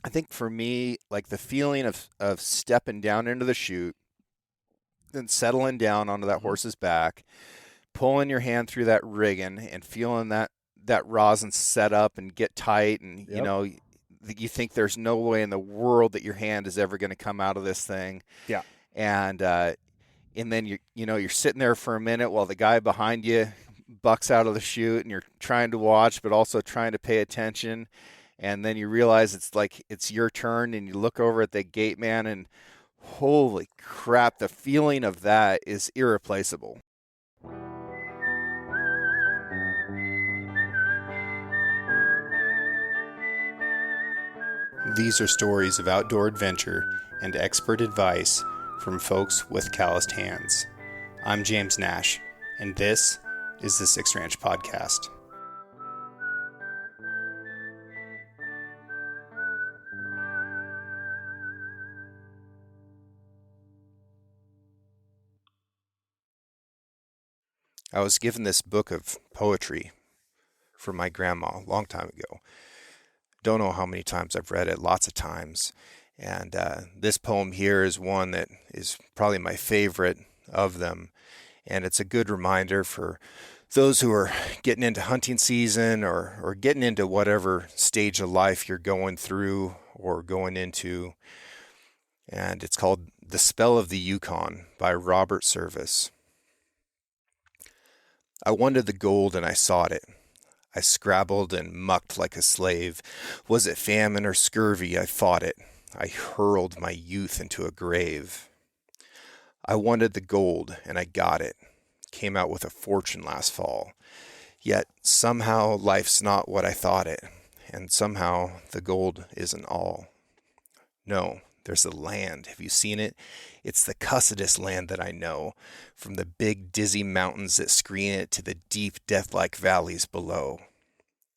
I think for me, like the feeling of stepping down into the chute, then settling down onto that Hmm. horse's back, pulling your hand through that rigging and feeling that rosin set up and get tight, and Yep. you think there's no way in the world that your hand is ever going to come out of this thing, Yeah. and then you're sitting there for a minute while the guy behind you bucks out of the chute, and you're trying to watch but also trying to pay attention, and then you realize it's like it's your turn, and you look over at the gate man, and holy crap, the feeling of that is irreplaceable. These are stories of outdoor adventure and expert advice from folks with calloused hands. I'm James Nash, and this is the Six Ranch Podcast. I was given this book of poetry from my grandma a long time ago. Don't know how many times I've read it, lots of times. And this poem here is one that is probably my favorite of them. And it's a good reminder for those who are getting into hunting season, or getting into whatever stage of life you're going through or going into. And it's called The Spell of the Yukon by Robert Service. I wanted the gold and I sought it. I scrabbled and mucked like a slave. Was it famine or scurvy? I fought it. I hurled my youth into a grave. I wanted the gold and I got it. Came out with a fortune last fall. Yet somehow life's not what I thought it, and somehow the gold isn't all. No, there's a land. Have you seen it? It's the cussedest land that I know, from the big dizzy mountains that screen it to the deep death-like valleys below.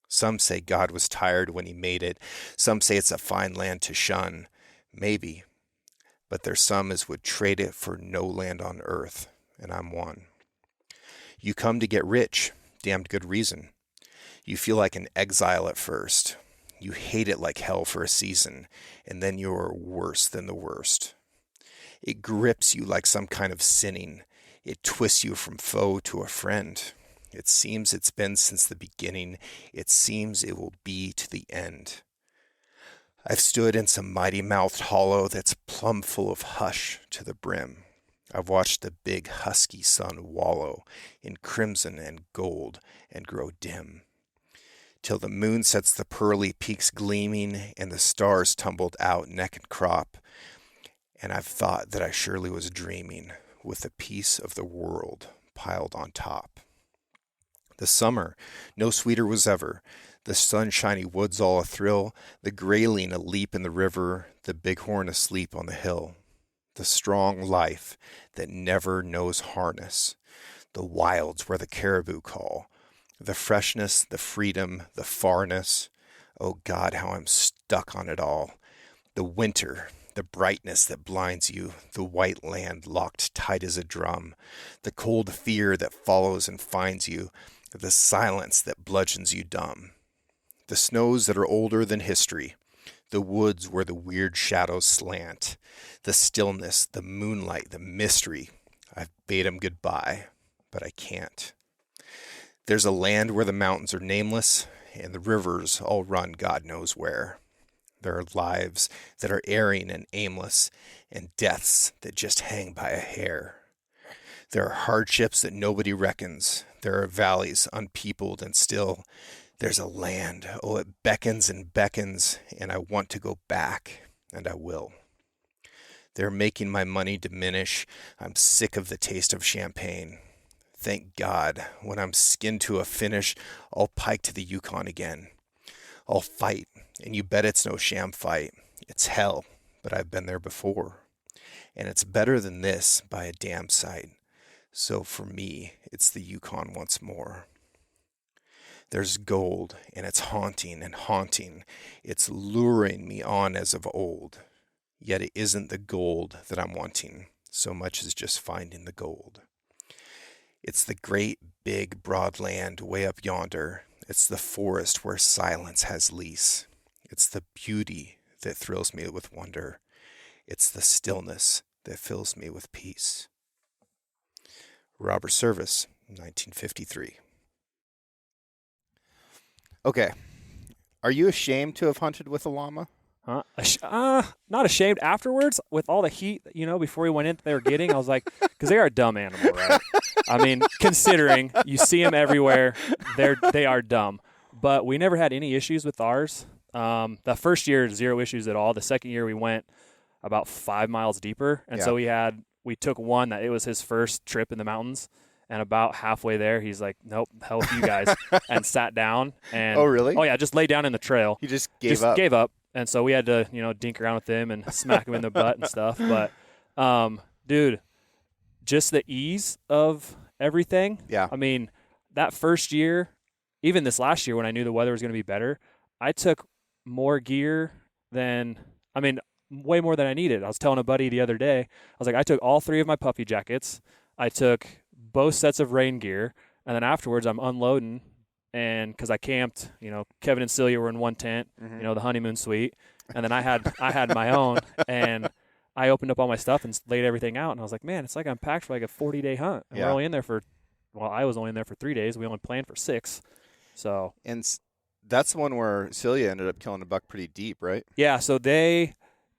Some say God was tired when he made it. Some say it's a fine land to shun. Maybe. But there's some as would trade it for no land on earth, and I'm one. You come to get rich. Damned good reason. You feel like an exile at first. You hate it like hell for a season, and then you're worse than the worst. It grips you like some kind of sinning. It twists you from foe to a friend. It seems it's been since the beginning. It seems it will be to the end. I've stood in some mighty mouthed hollow that's plumb full of hush to the brim. I've watched the big husky sun wallow in crimson and gold and grow dim, till the moon sets the pearly peaks gleaming and the stars tumbled out neck and crop, and I've thought that I surely was dreaming with a piece of the world piled on top. The summer, no sweeter was ever, the sunshiny woods all athrill, the grayling aleap in the river, the bighorn asleep on the hill. The strong life that never knows harness, the wilds where the caribou call, the freshness, the freedom, the farness. Oh God, how I'm stuck on it all. The winter, the brightness that blinds you, the white land locked tight as a drum, the cold fear that follows and finds you, the silence that bludgeons you dumb. The snows that are older than history, the woods where the weird shadows slant, the stillness, the moonlight, the mystery. I've bade 'em goodbye, but I can't. There's a land where the mountains are nameless and the rivers all run God knows where. There are lives that are erring and aimless, and deaths that just hang by a hair. There are hardships that nobody reckons. There are valleys unpeopled and still. There's a land, oh, it beckons and beckons, and I want to go back, and I will. They're making my money diminish. I'm sick of the taste of champagne. Thank God, when I'm skinned to a finish, I'll pike to the Yukon again. I'll fight, and you bet it's no sham fight. It's hell, but I've been there before. And it's better than this by a damn sight. So for me, it's the Yukon once more. There's gold, and it's haunting and haunting. It's luring me on as of old. Yet it isn't the gold that I'm wanting, so much as just finding the gold. It's the great, big, broad land way up yonder. It's the forest where silence has lease. It's the beauty that thrills me with wonder. It's the stillness that fills me with peace. Robert Service, 1953. Okay. Are you ashamed to have hunted with a llama? Not ashamed afterwards with all the heat, before we went in they were getting. I was like, because they are a dumb animal, right? I mean, considering you see them everywhere, they are dumb. But we never had any issues with ours. The first year, 0 issues at all. The second year we went about 5 miles deeper. And so we took one that it was his first trip in the mountains. And about halfway there, he's like, nope, hell with you guys, and sat down. And oh, really? Oh, yeah, just lay down in the trail. He just gave up. And so we had to, dink around with him and smack him in the butt and stuff. But, dude, just the ease of everything. Yeah. I mean, that first year, even this last year when I knew the weather was going to be better, I took more gear way more than I needed. I was telling a buddy the other day, I was like, I took all 3 of my puffy jackets. I took both sets of rain gear. And then afterwards, I'm unloading. And because I camped, Kevin and Celia were in one tent, the honeymoon suite. And then I had my own. And I opened up all my stuff and laid everything out. And I was like, man, it's like I'm packed for like a 40-day hunt. And we're only in there I was only in there for 3 days. We only planned for 6. So. And that's the one where Celia ended up killing a buck pretty deep, right? Yeah, so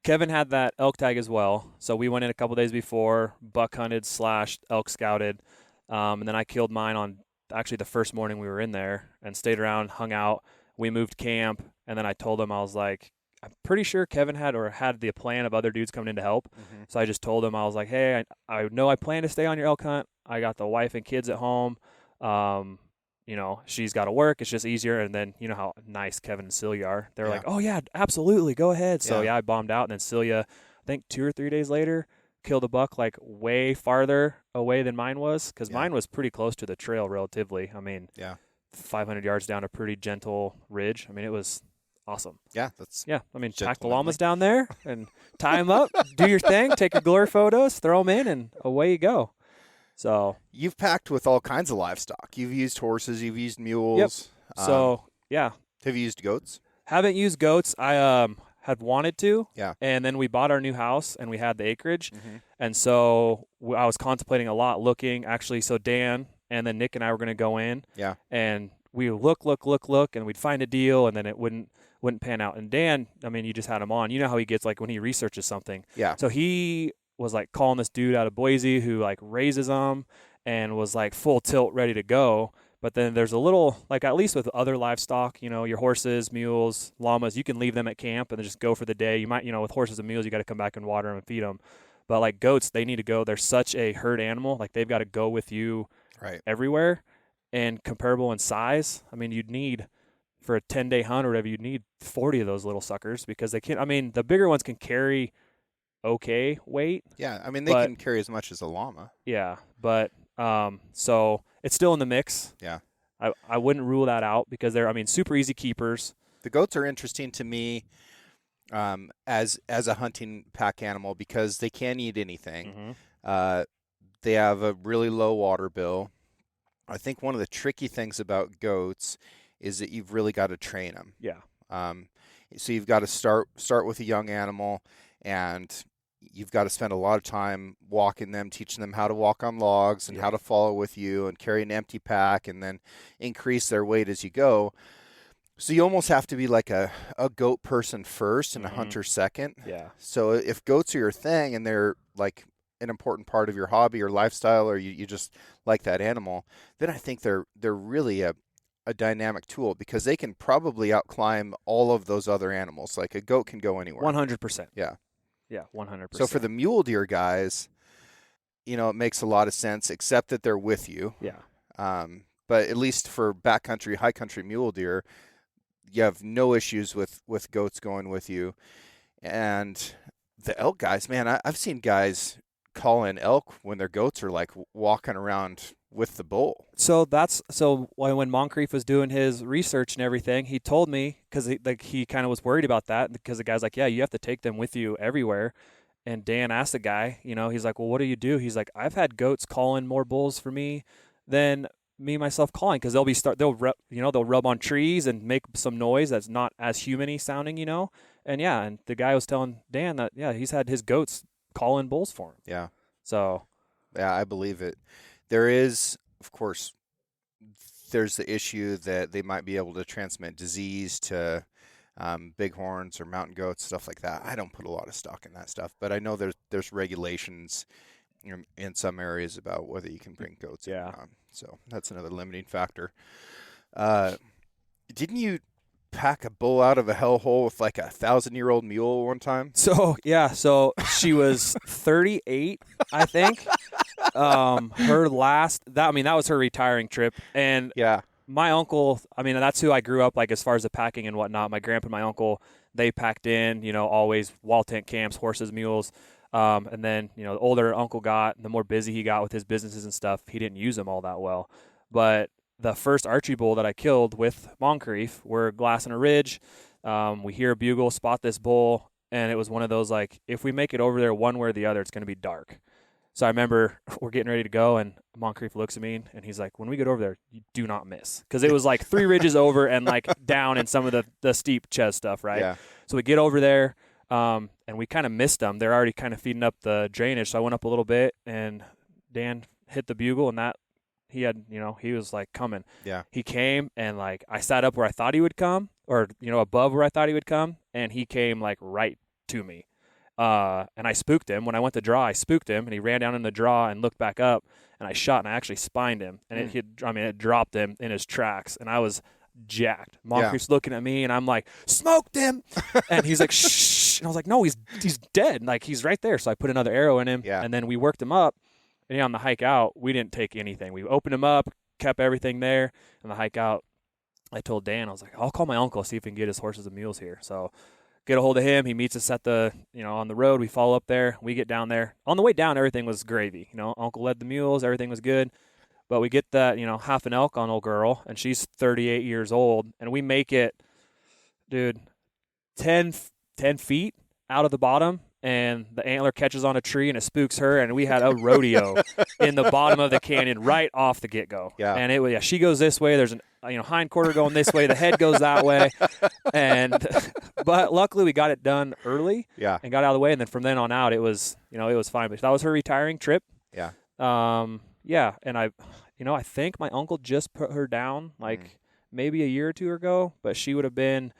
Kevin had that elk tag as well. So we went in a couple days before, buck hunted / elk scouted. And then I killed mine on actually the first morning we were in there and stayed around, hung out. We moved camp. And then I told him, I was like, I'm pretty sure Kevin had the plan of other dudes coming in to help. Mm-hmm. So I just told him, I was like, hey, I know I plan to stay on your elk hunt. I got the wife and kids at home. She's got to work. It's just easier. And then, how nice Kevin and Celia are. They're like, oh, yeah, absolutely. Go ahead. So, I bombed out. And then Celia, I think 2 or 3 days later, killed a buck like way farther away than mine was because mine was pretty close to the trail relatively. I mean, 500 yards down a pretty gentle ridge. I mean, it was awesome. Yeah, pack the llamas down there and tie them up, do your thing, take your glory photos, throw them in, and away you go. So you've packed with all kinds of livestock. You've used horses. You've used mules. Yep. So have you used goats? Haven't used goats. I had wanted to. Yeah. And then we bought our new house and we had the acreage, and so I was contemplating a lot, looking actually. So Dan and then Nick and I were going to go in. Yeah. And we look, and we'd find a deal, and then it wouldn't pan out. And Dan, I mean, you just had him on. You know how he gets like when he researches something. Yeah. So he was like calling this dude out of Boise who like raises them and was like full tilt ready to go. But then there's a little, like at least with other livestock, your horses, mules, llamas, you can leave them at camp and then just go for the day. You might, with horses and mules, you got to come back and water them and feed them. But like goats, they need to go. They're such a herd animal. Like they've got to go with you everywhere and comparable in size. I mean, you'd need for a 10-day hunt or whatever, you'd need 40 of those little suckers because they can't, I mean, the bigger ones can carry okay weight. Yeah, I mean, they can carry as much as a llama. Yeah, but so it's still in the mix. Yeah. I wouldn't rule that out because they're, super easy keepers. The goats are interesting to me as a hunting pack animal because they can eat anything. They have a really low water bill. I think one of the tricky things about goats is that you've really got to train them. Yeah. So you've got to start with a young animal, and you've got to spend a lot of time walking them, teaching them how to walk on logs and how to follow with you and carry an empty pack and then increase their weight as you go. So you almost have to be like a goat person first and a hunter second. Yeah. So if goats are your thing and they're like an important part of your hobby or lifestyle, or you just like that animal, then I think they're really a dynamic tool because they can probably outclimb all of those other animals. Like a goat can go anywhere. 100%. Yeah. Yeah, 100%. So for the mule deer guys, it makes a lot of sense, except that they're with you. Yeah. But at least for backcountry, high country mule deer, you have no issues with goats going with you. And the elk guys, man, I've seen guys call in elk when their goats are like walking around with the bull. So when Moncrief was doing his research and everything, he told me because he kind of was worried about that because the guy's like, yeah, you have to take them with you everywhere. And Dan asked the guy, he's like, well, what do? He's like, I've had goats calling more bulls for me than me myself calling because they'll rub on trees and make some noise that's not as human-y sounding, And and the guy was telling Dan that he's had his goats call in bulls for him. Yeah. So Yeah, I believe it. There is, of course, there's the issue that they might be able to transmit disease to bighorns or mountain goats, stuff like that. I don't put a lot of stock in that stuff, but I know there's regulations in some areas about whether you can bring goats in or not. So that's another limiting factor. Didn't you pack a bull out of a hellhole with like 1,000-year-old mule one time? So she was 38, I think. Her last that was her retiring trip, and my uncle, that's who I grew up like as far as the packing and whatnot. My grandpa and my uncle, they packed in, always wall tent camps, horses, mules. And then, the older uncle got, the more busy he got with his businesses and stuff, he didn't use them all that well. But the first archery bull that I killed with Moncrief, we're glassing a ridge. We hear a bugle, spot this bull, and it was one of those like, if we make it over there one way or the other, it's going to be dark. So I remember we're getting ready to go, and Moncrief looks at me, and he's like, when we get over there, you do not miss. Because it was like 3 ridges over and like down in some of the steep chest stuff, right? Yeah. So we get over there, and we kind of missed them. They're already kind of feeding up the drainage. So I went up a little bit, and Dan hit the bugle, and that he had, he was like coming. Yeah. He came, and like I sat up where I thought he would come, or, above where I thought he would come, and he came like right to me. And I spooked him. When I went to draw, I spooked him, and he ran down in the draw and looked back up, and I shot, and I actually spined him. And it dropped him in his tracks, and I was jacked. Moncrief's looking at me, and I'm like, smoked him. And he's like, shh. And I was like, no, he's dead. Like, he's right there. So I put another arrow in him, and then we worked him up. And on the hike out, we didn't take anything. We opened him up, kept everything there. And the hike out, I told Dan, I was like, I'll call my uncle, see if we can get his horses and mules here. So get a hold of him. He meets us at the, on the road. We follow up there. We get down there. On the way down, everything was gravy. Uncle led the mules. Everything was good. But we get that, half an elk on old girl, and she's 38 years old. And we make it, dude, 10 feet out of the bottom, and the antler catches on a tree, and it spooks her. And we had a rodeo in the bottom of the canyon right off the get-go. Yeah. And it was, she goes this way. There's an hind quarter going this way. The head goes that way. But luckily we got it done early. Yeah. And got out of the way. And then from then on out, it was fine. But that was her retiring trip. Yeah. Yeah. And I think my uncle just put her down like maybe a year or two ago, but she would have been,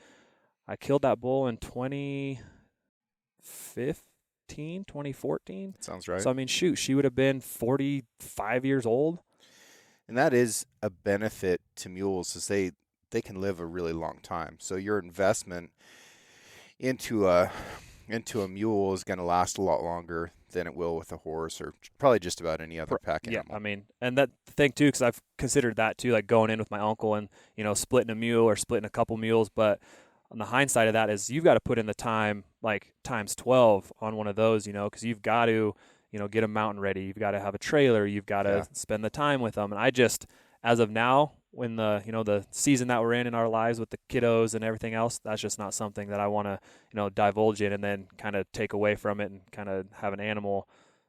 I killed that bull in 2014. Sounds right. So, she would have been 45 years old. And that is a benefit to mules, is they can live a really long time. So your investment into a mule is going to last a lot longer than it will with a horse, or probably just about any other pack animal. Yeah, and that thing too, because I've considered that too, like going in with my uncle and splitting a mule or splitting a couple mules. But on the hindsight of that is you've got to put in the time like times 12 on one of those, because you've got to get a mountain ready. You've got to have a trailer. You've got to spend the time with them. And I just, as of now, when the season that we're in our lives with the kiddos and everything else, that's just not something that I want to, divulge in and then kind of take away from it and kind of have an animal,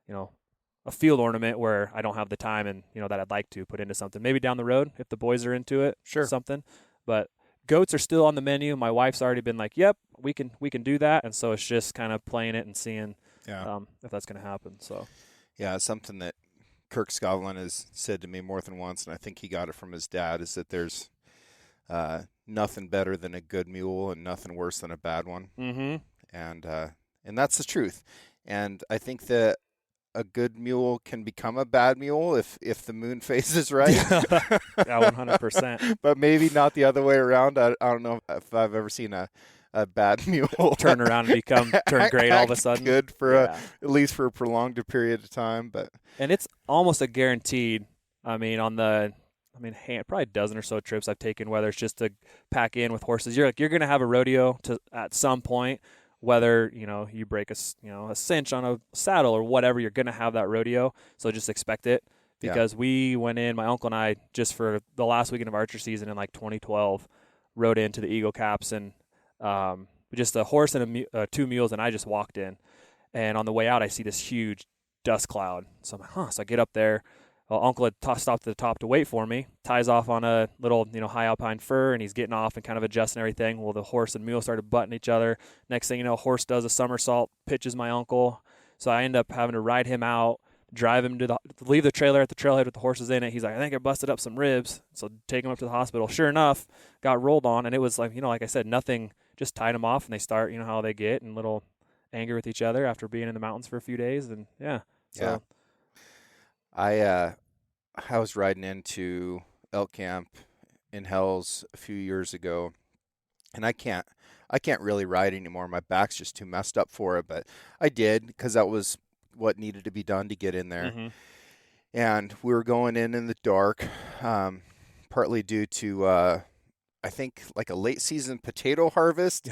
a field ornament where I don't have the time and, that I'd like to put into something. Maybe down the road if the boys are into it, something. But goats are still on the menu. My wife's already been like, yep, we can do that. And so it's just kind of playing it and seeing if that's going to happen. So, yeah, it's something that Kirk Scotland has said to me more than once, and I think he got it from his dad, is that there's nothing better than a good mule and nothing worse than a bad one. Mm-hmm. And that's the truth. And I think that a good mule can become a bad mule if the moon phase is right. Yeah, 100%. But maybe not the other way around. I don't know if I've ever seen a bad mule turn around and turn great all of a sudden. Good for at least for a prolonged period of time. And it's almost a guaranteed. Probably a dozen or so trips I've taken, whether it's just to pack in with horses. You're going to have a rodeo at some point, whether, you break a cinch on a saddle or whatever, you're going to have that rodeo. So just expect it, because we went in, my uncle and I, just for the last weekend of archery season in like 2012, rode into the Eagle Caps, and just a horse and two mules, and I just walked in. And on the way out, I see this huge dust cloud. So I'm like, so I get up there. Well, Uncle had stopped at the top to wait for me, ties off on a little, high alpine fur, and he's getting off and kind of adjusting everything. Well, the horse and mule started butting each other. Next thing you know, horse does a somersault, pitches my uncle. So I end up having to ride him out, drive him leave the trailer at the trailhead with the horses in it. He's like, I think I busted up some ribs. So take him up to the hospital. Sure enough, got rolled on, and it was like, like I said, nothing, just tied him off, and they start, how they get, and little anger with each other after being in the mountains for a few days. And yeah. So I was riding into elk camp in Hells a few years ago, and I can't really ride anymore. My back's just too messed up for it, but I did because that was what needed to be done to get in there. Mm-hmm. And we were going in the dark, partly due to I think like a late season potato harvest,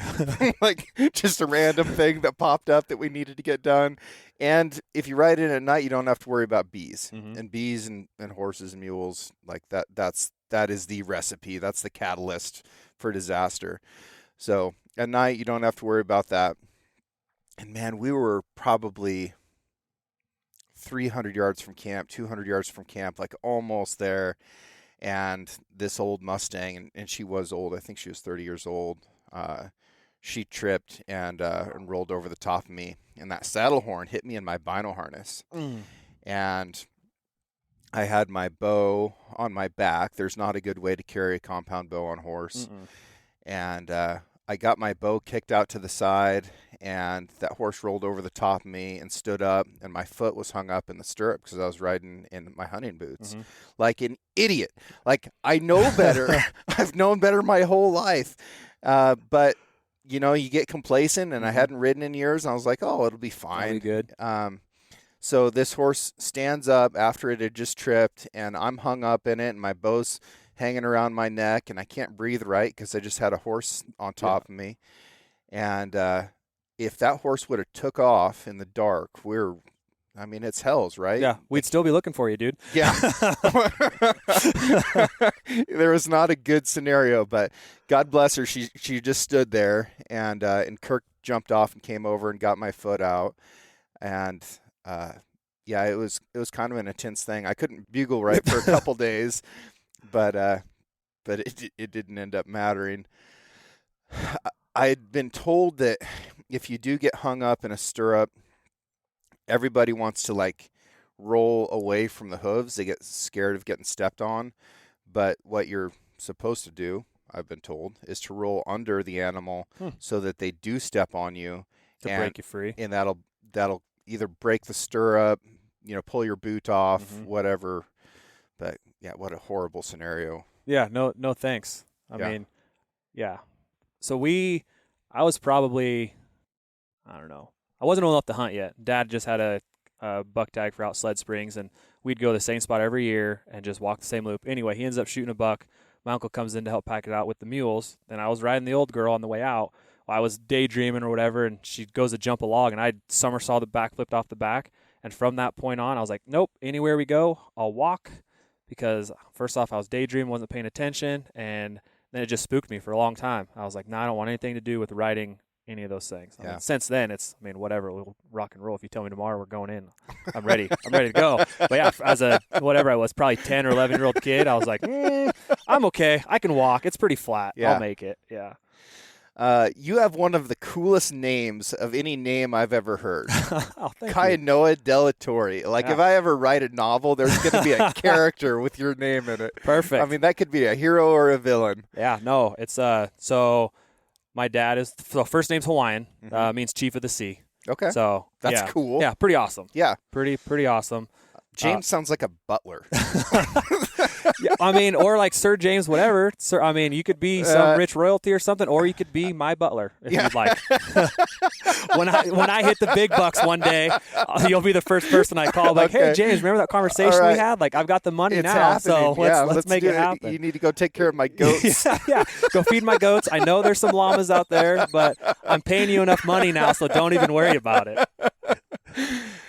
like just a random thing that popped up that we needed to get done. And if you ride in at night, you don't have to worry about bees. Mm-hmm. And bees and horses and mules, like that is the recipe. That's the catalyst for disaster. So at night, you don't have to worry about that. And man, we were probably 300 yards from camp, 200 yards from camp, like almost there. And this old Mustang, and she was old, I think she was 30 years old, she tripped and rolled over the top of me. And that saddle horn hit me in my bino harness. And I had my bow on my back. There's not a good way to carry a compound bow on horse. And I got my bow kicked out to the side, and that horse rolled over the top of me and stood up, and my foot was hung up in the stirrup because I was riding in my hunting boots. Like an idiot. Like, I know better. I've known better my whole life. But, you get complacent, and I hadn't ridden in years, and I was like, oh, it'll be fine. It'll be good. So this horse stands up after it had just tripped, and I'm hung up in it, and my bow's hanging around my neck, and I can't breathe right because I just had a horse on top of me. And if that horse would have took off in the dark, it's Hells, right? Yeah, we'd still be looking for you, dude. Yeah. There was not a good scenario, but God bless her. She just stood there, and Kirk jumped off and came over and got my foot out. And it was kind of an intense thing. I couldn't bugle right for a couple days, but it didn't end up mattering. I had been told that if you do get hung up in a stirrup, everybody wants to like roll away from the hooves. They get scared of getting stepped on. But what you're supposed to do, I've been told, is to roll under the animal so that they do step on you to break you free. And that'll either break the stirrup, pull your boot off, whatever. But yeah, what a horrible scenario. Yeah, no thanks. I mean, yeah. So I was probably, I don't know. I wasn't old enough to hunt yet. Dad just had a buck tag for out Sled Springs, and we'd go to the same spot every year and just walk the same loop. Anyway, he ends up shooting a buck. My uncle comes in to help pack it out with the mules. Then I was riding the old girl on the way out. I was daydreaming or whatever, and she goes to jump a log, and I somersault the back, flipped off the back. And from that point on, I was like, nope, anywhere we go, I'll walk. Because first off, I was daydreaming, wasn't paying attention, and then it just spooked me for a long time. I was like, no, I don't want anything to do with riding any of those things. I mean, since then, whatever, we'll rock and roll. If you tell me tomorrow we're going in, I'm ready. I'm ready to go. But yeah, as a whatever I was, probably 10 or 11-year-old kid, I was like, I'm okay. I can walk. It's pretty flat. Yeah. I'll make it. Yeah. You have one of the coolest names of any name I've ever heard. Oh, thank Kainoa Delatori. Like, if I ever write a novel, there's going to be a character with your name in it. Perfect. I mean, that could be a hero or a villain. Yeah, no, it's so my dad is first name's Hawaiian, means chief of the sea. Okay. So that's cool. Yeah, pretty awesome. Yeah. Pretty awesome. James sounds like a butler. Yeah, I mean, or like Sir James, whatever. Sir, I mean, you could be some rich royalty or something, or you could be my butler if you'd like. When I hit the big bucks one day, you'll be the first person I call. Like, hey, James, remember that conversation we had? Like, I've got the money now, so let's make it happen. You need to go take care of my goats. yeah, go feed my goats. I know there's some llamas out there, but I'm paying you enough money now, so don't even worry about it.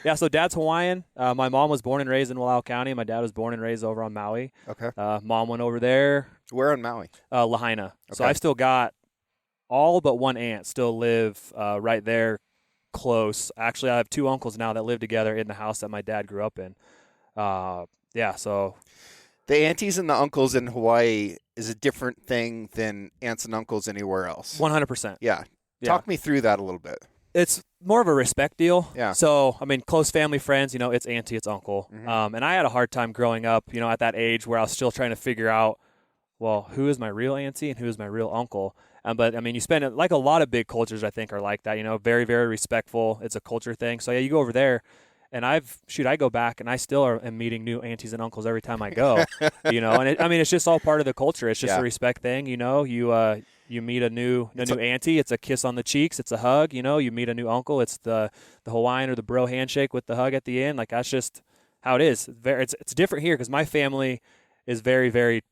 Yeah, so Dad's Hawaiian. My mom was born and raised in Wallowa County. My dad was born and raised over on Maui. Okay. Mom went over there. Where on Maui? Lahaina. Okay. So I've still got all but one aunt still live right there close. Actually, I have two uncles now that live together in the house that my dad grew up in. Yeah, so The aunties and the uncles in Hawaii is a different thing than aunts and uncles anywhere else. 100%. Yeah. Yeah. Talk me through that a little bit. It's more of a respect deal. Yeah. So, I mean, close family, friends, it's auntie, it's uncle. Mhm. And I had a hard time growing up, at that age where I was still trying to figure out, well, who is my real auntie and who is my real uncle? But, I mean, you spend it, like a lot of big cultures, I think, are like that, very, very respectful. It's a culture thing. So, yeah, you go over there. And I go back and I still am meeting new aunties and uncles every time I go, and it's just all part of the culture. It's just a respect thing, you meet a new auntie, it's a kiss on the cheeks, it's a hug, you meet a new uncle, it's the Hawaiian or the bro handshake with the hug at the end. Like, that's just how it is. It's different here because my family is very, very,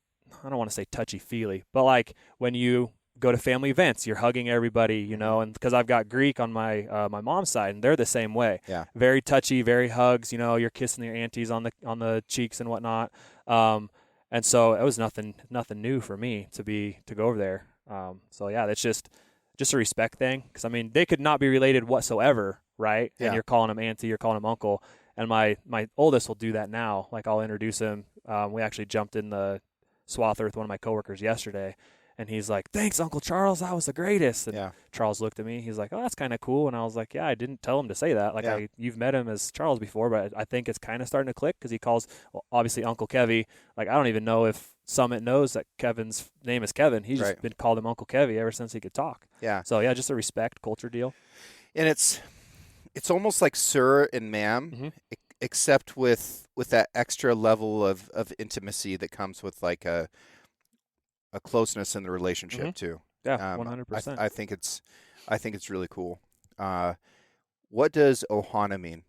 I don't want to say touchy-feely, but like when you go to family events, you're hugging everybody, and because I've got Greek on my my mom's side, and they're the same way. Yeah. Very touchy, very hugs. You're kissing your aunties on the cheeks and whatnot. And so it was nothing new for me to go over there. So yeah, that's just a respect thing. Because I mean, they could not be related whatsoever, right? Yeah. And you're calling them auntie, you're calling them uncle. And my oldest will do that now. Like, I'll introduce him. We actually jumped in the swather with one of my coworkers yesterday. And he's like, "Thanks, Uncle Charles. That was the greatest." And Charles looked at me. He's like, "Oh, that's kind of cool." And I was like, "Yeah, I didn't tell him to say that. Like, you've met him as Charles before, but I think it's kind of starting to click because he calls, obviously, Uncle Kevy. Like, I don't even know if Summit knows that Kevin's name is Kevin. He's just been called him Uncle Kevy ever since he could talk. Yeah. So, yeah, just a respect culture deal. And it's almost like sir and ma'am, except with that extra level of intimacy that comes with like a closeness in the relationship too. Yeah, 100%. I think it's really cool. What does ohana mean?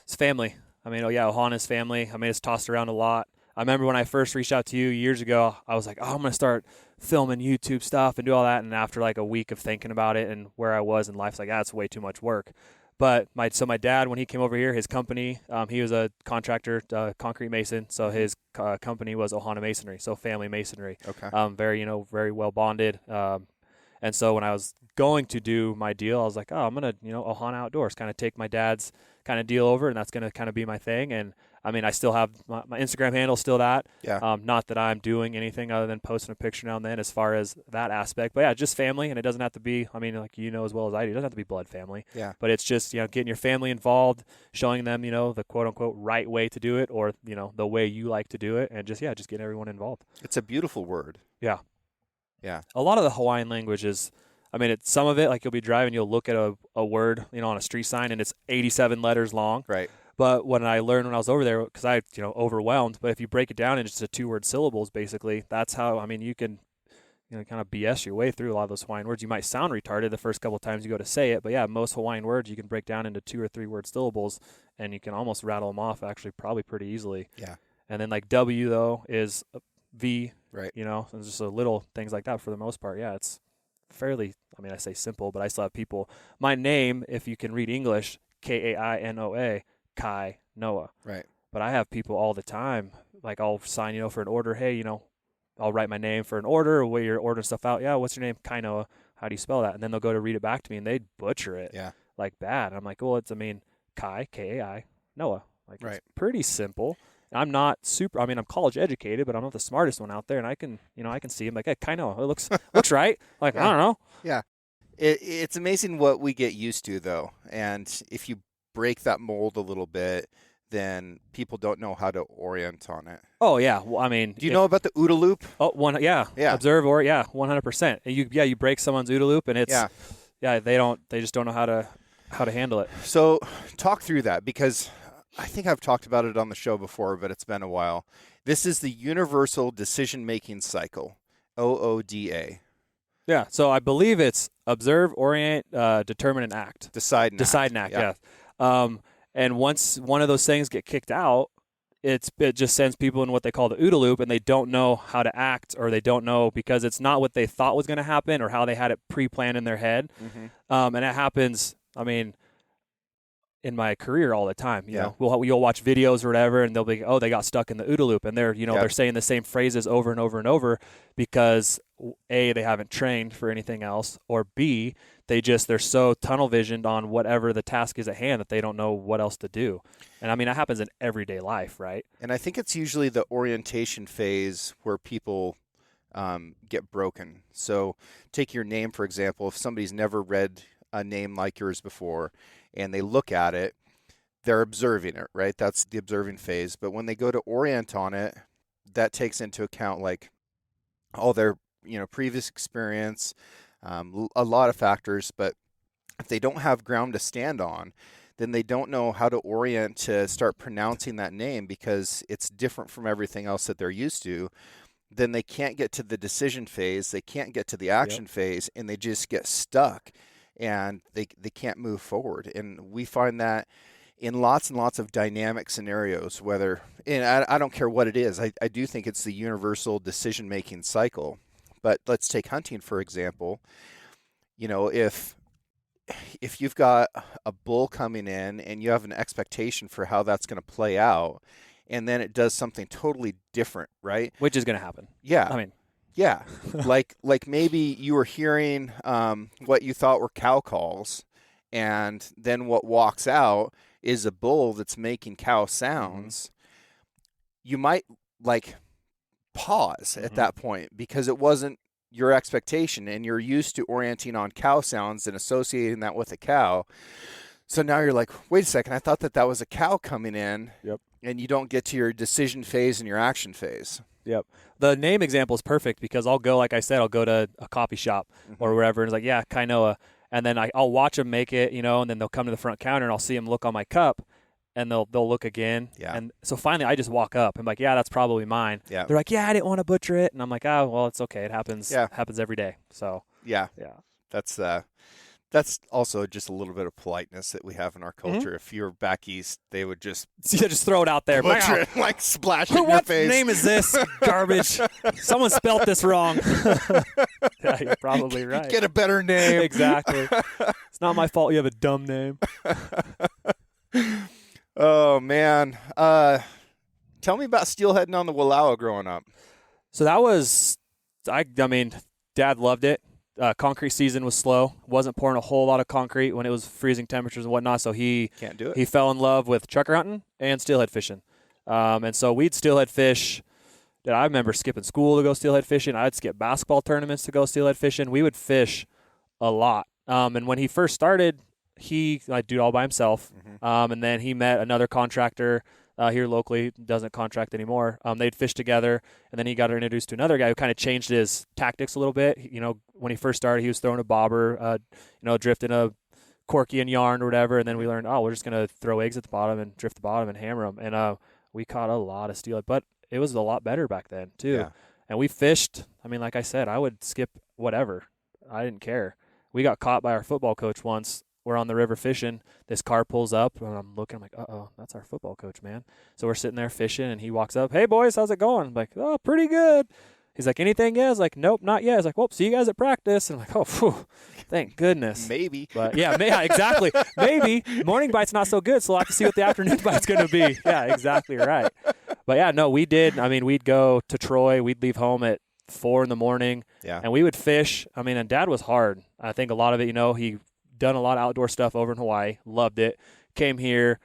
It's family. I mean, ohana's family. I mean, it's tossed around a lot. I remember when I first reached out to you years ago, I was like, I'm going to start filming YouTube stuff and do all that. And after like a week of thinking about it and where I was in life, it's like, that's way too much work. But my dad, when he came over here, his company, he was a contractor, concrete mason. So his company was Ohana Masonry, so family masonry. Okay. Very, very well bonded. And so when I was going to do my deal, I was like, I'm going to, Ohana Outdoors, kind of take my dad's kind of deal over, and that's going to kind of be my thing. And I mean, I still have my Instagram handle, still that. Yeah. Not that I'm doing anything other than posting a picture now and then as far as that aspect. But yeah, just family, and it doesn't have to be, I mean, like as well as I do, it doesn't have to be blood family. Yeah. But it's just, getting your family involved, showing them, the quote-unquote right way to do it, or, the way you like to do it, and just getting everyone involved. It's a beautiful word. Yeah. Yeah. A lot of the Hawaiian language is, I mean, some of it, like you'll be driving, you'll look at a word, on a street sign, and it's 87 letters long. Right. But when I learned when I was over there, because I, overwhelmed, but if you break it down into just a 2-word syllables, basically, that's how, I mean, you can, kind of BS your way through a lot of those Hawaiian words. You might sound retarded the first couple of times you go to say it, but yeah, most Hawaiian words you can break down into 2 or 3-word syllables, and you can almost rattle them off actually probably pretty easily. Yeah. And then like W, though, is V, right. And just a little things like that for the most part. Yeah, it's fairly, I mean, I say simple, but I still have people. My name, if you can read English, Kainoa, Kainoa. Right. But I have people all the time, like I'll sign, for an order. Hey, I'll write my name for an order, or where you're ordering stuff out. Yeah, what's your name? Kainoa. How do you spell that? And then they'll go to read it back to me, and they butcher it. Yeah. Like bad. And I'm like, well, Kai, Kai, Noah. Like, right. It's pretty simple. I'm not I'm college educated, but I'm not the smartest one out there, and I can see him like, hey, Kainoa. It looks right. Like, yeah. I don't know. Yeah. It's amazing what we get used to, though. And if you break that mold a little bit, then people don't know how to orient on it. Oh yeah, well, I mean, do you know about the OODA loop? Oh, yeah. Observe 100%. You break someone's OODA loop, and it's they just don't know how to handle it. So talk through that, because I think I've talked about it on the show before, but it's been a while. This is the universal decision-making cycle, OODA. Yeah, so I believe it's observe, orient, determine, and act. Decide and act. Yeah. And once one of those things get kicked out, it just sends people in what they call the OODA loop, and they don't know how to act, or they don't know because it's not what they thought was going to happen or how they had it pre-planned in their head. Mm-hmm. And it happens, I mean, in my career all the time. You'll watch videos or whatever, and they'll be, they got stuck in the OODA loop, and they're they're saying the same phrases over and over and over because A, they haven't trained for anything else, or B, they're so tunnel visioned on whatever the task is at hand that they don't know what else to do. And I mean, that happens in everyday life, right? And I think it's usually the orientation phase where people get broken. So take your name, for example. If somebody's never read a name like yours before and they look at it, they're observing it, right? That's the observing phase. But when they go to orient on it, that takes into account like all their, previous experience, a lot of factors. But if they don't have ground to stand on, then they don't know how to orient to start pronouncing that name because it's different from everything else that they're used to. Then they can't get to the decision phase, they can't get to the action phase, and they just get stuck and they can't move forward. And we find that in lots and lots of dynamic scenarios, and I don't care what it is, I do think it's the universal decision-making cycle. But let's take hunting, for example. If you've got a bull coming in and you have an expectation for how that's going to play out, and then it does something totally different, right? Which is going to happen. Yeah. I mean, yeah. like maybe you were hearing what you thought were cow calls, and then what walks out is a bull that's making cow sounds. You might pause at that point because it wasn't your expectation and you're used to orienting on cow sounds and associating that with a cow. So now you're like, wait a second, I thought that was a cow coming in. Yep. And you don't get to your decision phase and your action phase. Yep. The name example is perfect because I'll go, like I said, I'll go to a coffee shop or wherever and it's like, yeah, Kainoa. And then I'll watch them make it, and then they'll come to the front counter and I'll see them look on my cup and they'll look again. Yeah. And so finally I just walk up. I'm like, yeah, that's probably mine. Yeah. They're like, yeah, I didn't want to butcher it. And I'm like, oh, well, it's okay. It happens. Yeah. Happens every day. So yeah. That's also just a little bit of politeness that we have in our culture. If you're back east, they would just throw it out there. Butcher it, splash it in your face. What name is this? Garbage. Someone spelt this wrong. Yeah, you're probably right. Get a better name. Exactly. It's not my fault you have a dumb name. Oh, man. Tell me about steelheading on the Wallowa growing up. So that was, I mean, Dad loved it. Concrete season was slow. Wasn't pouring a whole lot of concrete when it was freezing temperatures and whatnot. So he can't do it. He fell in love with trucker hunting and steelhead fishing. And so we'd steelhead fish. I remember skipping school to go steelhead fishing. I'd skip basketball tournaments to go steelhead fishing. We would fish a lot. And when he first started, I'd do it all by himself. And then he met another contractor here locally, doesn't contract anymore. They'd fish together, and then he got introduced to another guy who kind of changed his tactics a little bit. When he first started, he was throwing a bobber, drifting a corky and yarn or whatever, and then we learned, we're just going to throw eggs at the bottom and drift the bottom and hammer them. And we caught a lot of steelhead, but it was a lot better back then, too. Yeah. And we fished. I mean, like I said, I would skip whatever. I didn't care. We got caught by our football coach once. We're on the river fishing. This car pulls up, and I'm looking. I'm like, uh-oh, that's our football coach, man. So we're sitting there fishing, and he walks up. Hey, boys, how's it going? I'm like, oh, pretty good. He's like, anything yet? I was like, nope, not yet. He's like, well, see you guys at practice. And I'm like, oh, phew, thank goodness. Maybe. But yeah, exactly. Maybe. Morning bite's not so good, so we'll have to see what the afternoon bite's going to be. Yeah, exactly right. But yeah, no, we did. I mean, we'd go to Troy. We'd leave home at 4 a.m. Yeah. And we would fish. I mean, and Dad was hard. I think a lot of it, he done a lot of outdoor stuff over in Hawaii, loved it, came here,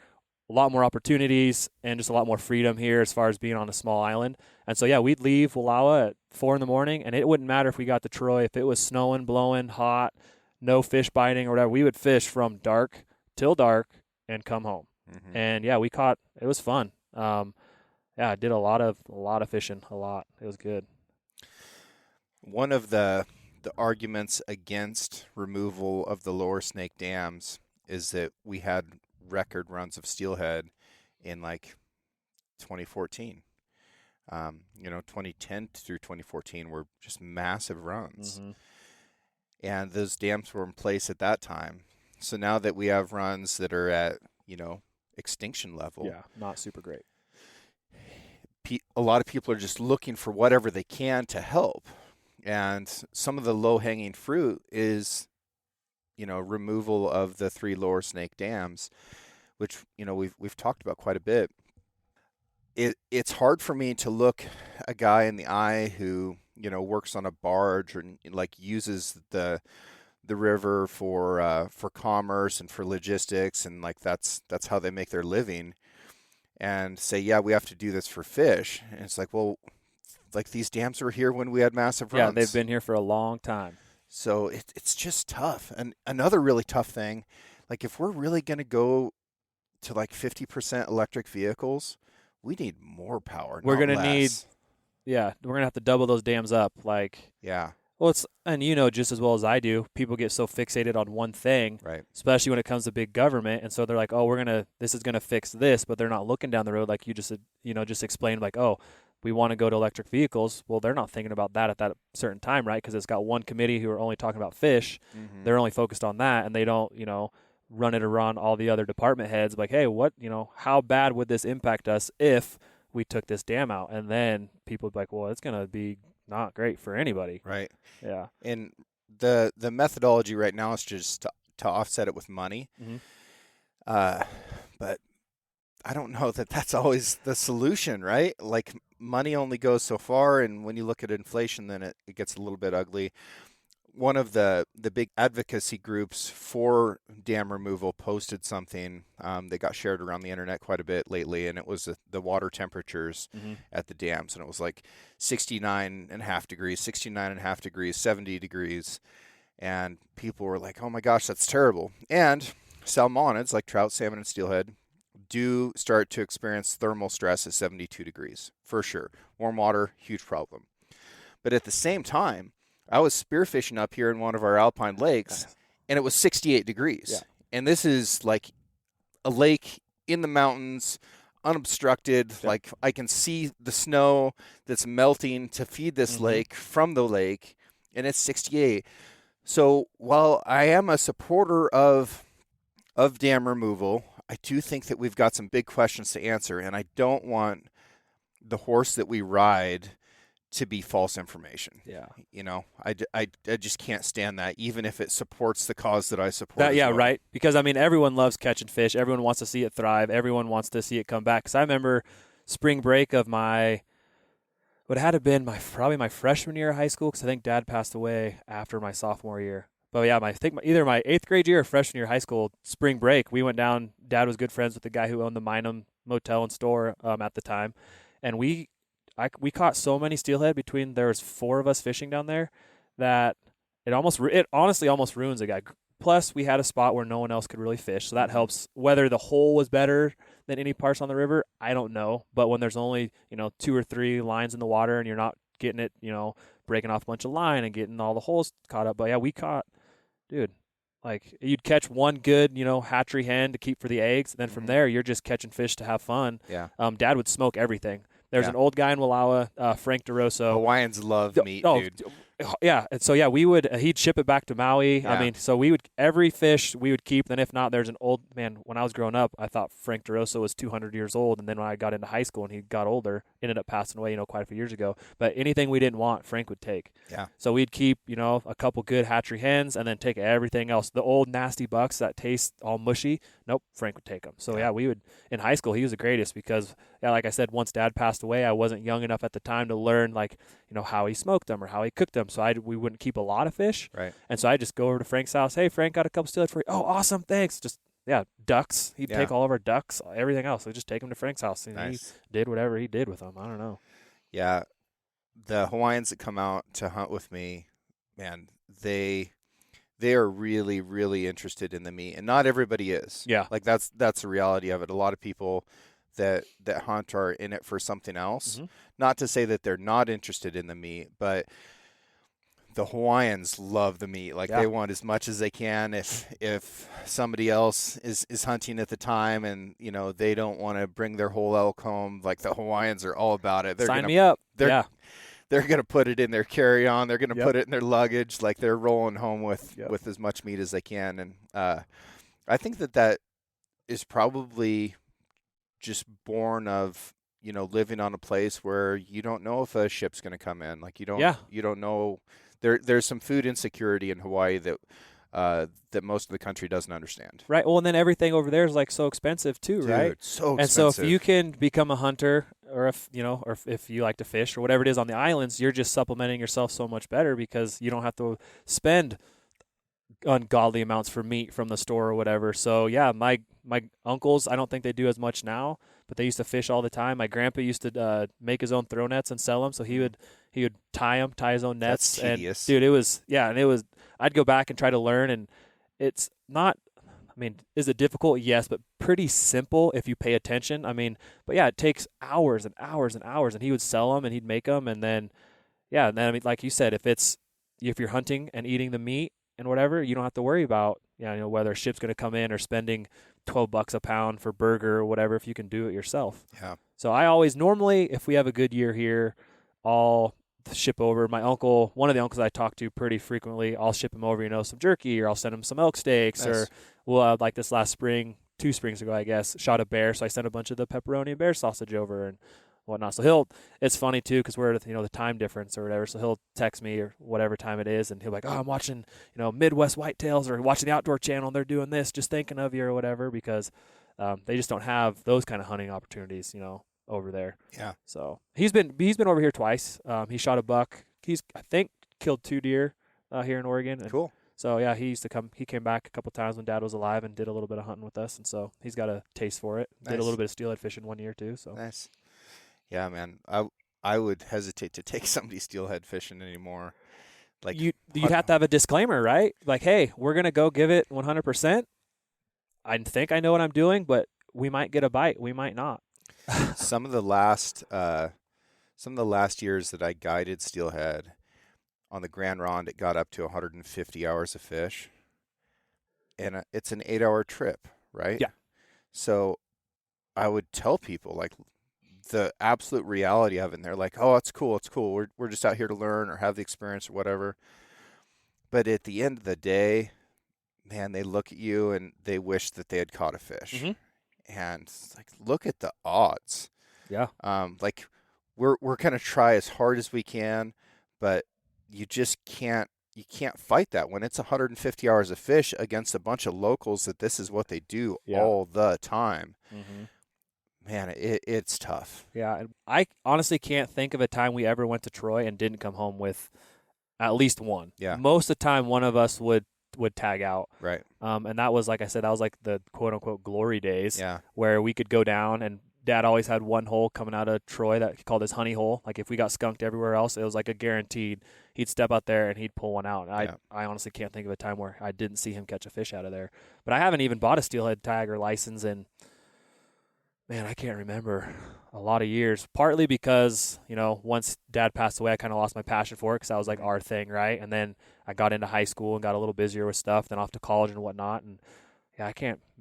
a lot more opportunities and just a lot more freedom here as far as being on a small island. And so, yeah, we'd leave Wallowa at 4 a.m, and it wouldn't matter if we got to Troy, if it was snowing, blowing, hot, no fish biting or whatever, we would fish from dark till dark and come home. Mm-hmm. And, yeah, it was fun. I did a lot of fishing, a lot. It was good. One of the arguments against removal of the lower snake dams is that we had record runs of steelhead in 2014. 2010 through 2014 were just massive runs. Mm-hmm. And those dams were in place at that time. So now that we have runs that are at, extinction level. Yeah, not super great. A lot of people are just looking for whatever they can to help. And some of the low-hanging fruit is, removal of the 3 lower snake dams, which, we've talked about quite a bit. It's hard for me to look a guy in the eye who, works on a barge or uses the the river for commerce and for logistics, and like that's how they make their living, and say, yeah, we have to do this for fish. And it's like, well, like these dams were here when we had massive runs. Yeah, they've been here for a long time. So it's just tough. And another really tough thing, like if we're really going to go to like 50% electric vehicles, we need more power. We're going to need, we're going to have to double those dams up. Like, yeah. Well, and you know just as well as I do, people get so fixated on one thing, right? Especially when it comes to big government, and so they're like, "Oh, this is gonna fix this," but they're not looking down the road, like you just explained, like, "Oh, we want to go to electric vehicles." Well, they're not thinking about that at that certain time, right? Because it's got one committee who are only talking about fish. Mm-hmm. They're only focused on that, and they don't, run it around all the other department heads. Like, hey, how bad would this impact us if we took this dam out? And then people would be like, well, it's gonna be not great for anybody. Right. Yeah. And the methodology right now is just to offset it with money. Mm-hmm. But I don't know that that's always the solution, right? Like money only goes so far, and when you look at inflation, then it gets a little bit ugly. One of the big advocacy groups for dam removal posted something that got shared around the internet quite a bit lately, and it was the water temperatures at the dams, and it was like 69.5 degrees, 69.5 degrees, 70 degrees, and people were like, oh my gosh, that's terrible. And salmonids, like trout, salmon, and steelhead, do start to experience thermal stress at 72 degrees, for sure. Warm water, huge problem. But at the same time, I was spearfishing up here in one of our alpine lakes, and it was 68 degrees. Yeah. And this is like a lake in the mountains, unobstructed. Yeah. Like I can see the snow that's melting to feed this lake from the lake, and it's 68. So while I am a supporter of dam removal, I do think that we've got some big questions to answer, and I don't want the horse that we ride to be false information. Yeah. I just can't stand that, even if it supports the cause that I support. Yeah, well. Right. Because, I mean, everyone loves catching fish. Everyone wants to see it thrive. Everyone wants to see it come back. Because I remember spring break of what had to been probably my freshman year of high school, because I think Dad passed away after my sophomore year. But, yeah, I think either my 8th grade year or freshman year of high school, spring break, we went down. Dad was good friends with the guy who owned the Minam Motel and Store at the time. And we caught so many steelhead there was 4 of us fishing down there that it honestly almost ruins a guy. Plus, we had a spot where no one else could really fish, so that helps. Whether the hole was better than any parts on the river, I don't know. But when there's only 2 or 3 lines in the water and you're not getting it, breaking off a bunch of line and getting all the holes caught up. But yeah, we caught, dude. Like you'd catch one good, hatchery hen to keep for the eggs, and then from there you're just catching fish to have fun. Yeah. Dad would smoke everything. There's an old guy in Wallowa, Frank DeRosso. Hawaiians love meat, dude. Yeah, and so he'd ship it back to Maui. Yeah. I mean, so every fish we would keep. Then if not, there's an old man. When I was growing up, I thought Frank DeRosso was 200 years old, and then when I got into high school and he got older, ended up passing away, quite a few years ago. But anything we didn't want, Frank would take. Yeah. So we'd keep, a couple good hatchery hens, and then take everything else. The old nasty bucks that taste all mushy, nope, Frank would take them. So we would. In high school, he was the greatest because, like I said, once Dad passed away, I wasn't young enough at the time to learn how he smoked them or how he cooked them. So we wouldn't keep a lot of fish. Right. And so I just go over to Frank's house. Hey, Frank, got a couple steelhead for you. Oh, awesome. Thanks. Just, ducks. He'd take all of our ducks, everything else. We'd just take them to Frank's house. And nice. He did whatever he did with them. I don't know. Yeah. The Hawaiians that come out to hunt with me, man, they are really, really interested in the meat. And not everybody is. Yeah. Like that's the reality of it. A lot of people that hunt are in it for something else. Mm-hmm. Not to say that they're not interested in the meat, but the Hawaiians love the meat. Like they want as much as they can. If somebody else is hunting at the time and they don't want to bring their whole elk home, like the Hawaiians are all about it. Sign me up. They're going to put it in their carry-on. They're going to put it in their luggage. Like they're rolling home with as much meat as they can. And I think that is probably just born of living on a place where you don't know if a ship's going to come in. Like you don't know. There's some food insecurity in Hawaii that most of the country doesn't understand. Right. Well, and then everything over there is so expensive too, dude, right? So expensive. And so if you can become a hunter, or if you like to fish or whatever it is on the islands, you're just supplementing yourself so much better because you don't have to spend ungodly amounts for meat from the store or whatever. So yeah, my uncles, I don't think they do as much now, but they used to fish all the time. My grandpa used to make his own throw nets and sell them. So he would tie his own nets. That's tedious. And dude, it was I'd go back and try to learn, and it's not. I mean, is it difficult? Yes, but pretty simple if you pay attention. I mean, but yeah, it takes hours and hours and hours, and he would sell them and he'd make them, and then I mean, like you said, if you're hunting and eating the meat and whatever, you don't have to worry about whether a ship's going to come in or spending $12 a pound for burger or whatever if you can do it yourself. Yeah. So I always normally, if we have a good year here, I'll ship over my uncle. One of the uncles I talk to pretty frequently, I'll ship him over some jerky, or I'll send him some elk steaks. Nice. Or like this last spring, 2 springs ago, I guess, shot a bear, so I sent a bunch of the pepperoni and bear sausage over and whatnot. So it's funny too, because we're at the time difference or whatever. So he'll text me or whatever time it is, and he'll be like, "Oh, I'm watching Midwest Whitetails or watching the Outdoor Channel, and they're doing this, just thinking of you," or whatever, because they just don't have those kind of hunting opportunities, over there. Yeah. So he's been over here twice. He shot a buck. He's, I think, killed 2 deer here in Oregon. And Cool. so yeah, he came back a couple times when Dad was alive and did a little bit of hunting with us, and so he's got a taste for it. Nice. Did a little bit of steelhead fishing 1 year too. So Nice. Yeah, man. I would hesitate to take somebody steelhead fishing anymore. Like you'd have to have a disclaimer, right? Like, hey, we're gonna go give it 100%. I think I know what I'm doing, but we might get a bite. We might not. Some of the last years that I guided steelhead on the Grand Ronde, it got up to 150 hours of fish, and it's an 8-hour trip, right? Yeah. So I would tell people like the absolute reality of it, and they're like, "Oh, it's cool. We're just out here to learn or have the experience or whatever." But at the end of the day, man, they look at you and they wish that they had caught a fish. Mm-hmm. And it's like, look at the odds. Yeah. Like we're going to try as hard as we can, but you just can't fight that when it's 150 hours of fish against a bunch of locals that this is what they do all the time. Mm-hmm. Man, it's tough. Yeah. And I honestly can't think of a time we ever went to Troy and didn't come home with at least one. Yeah. Most of the time, one of us would tag out. Right. And that was, like I said, that was like the quote unquote glory days. Yeah. Where we could go down, and Dad always had one hole coming out of Troy that he called his honey hole. Like if we got skunked everywhere else, it was like a guaranteed he'd step out there and he'd pull one out. And I honestly can't think of a time where I didn't see him catch a fish out of there. But I haven't even bought a steelhead tag or license in, man, I can't remember, a lot of years. Partly because, once Dad passed away, I kind of lost my passion for it because that was like our thing, right? And then I got into high school and got a little busier with stuff, then off to college and whatnot. And yeah,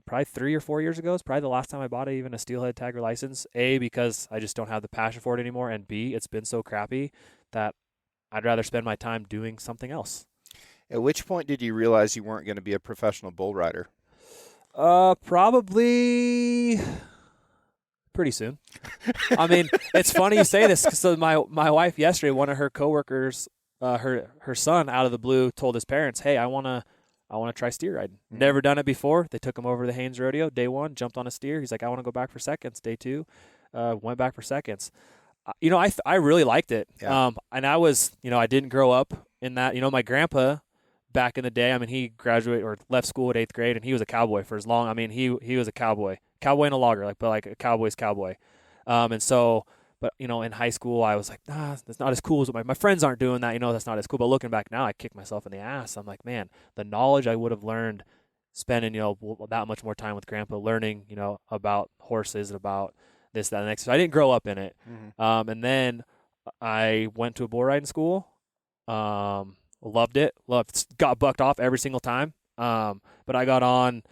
probably 3 or 4 years ago is probably the last time I bought even a steelhead tag or license. A, because I just don't have the passion for it anymore. And B, it's been so crappy that I'd rather spend my time doing something else. At which point did you realize you weren't going to be a professional bull rider? Probably pretty soon. I mean, it's funny you say this because my wife yesterday, one of her coworkers, her son out of the blue told his parents, "Hey, I want to try steer riding." Mm-hmm. Never done it before. They took him over to the Haynes Rodeo. Day 1, jumped on a steer. He's like, "I want to go back for seconds." Day 2, went back for seconds. I really liked it. Yeah. And I was, I didn't grow up in that. My grandpa back in the day, I mean, he graduated or left school at 8th grade, and he was a cowboy for as long. I mean, he was a cowboy and a logger, but a cowboy's cowboy. And so, but in high school, I was like, that's not as cool as my friends aren't doing that. That's not as cool. But looking back now, I kick myself in the ass. I'm like, man, the knowledge I would have learned spending, that much more time with Grandpa, learning, about horses and about this, that, and the next. So I didn't grow up in it. Mm-hmm. And then I went to a bull riding school. Loved it. Got bucked off every single time. But I got on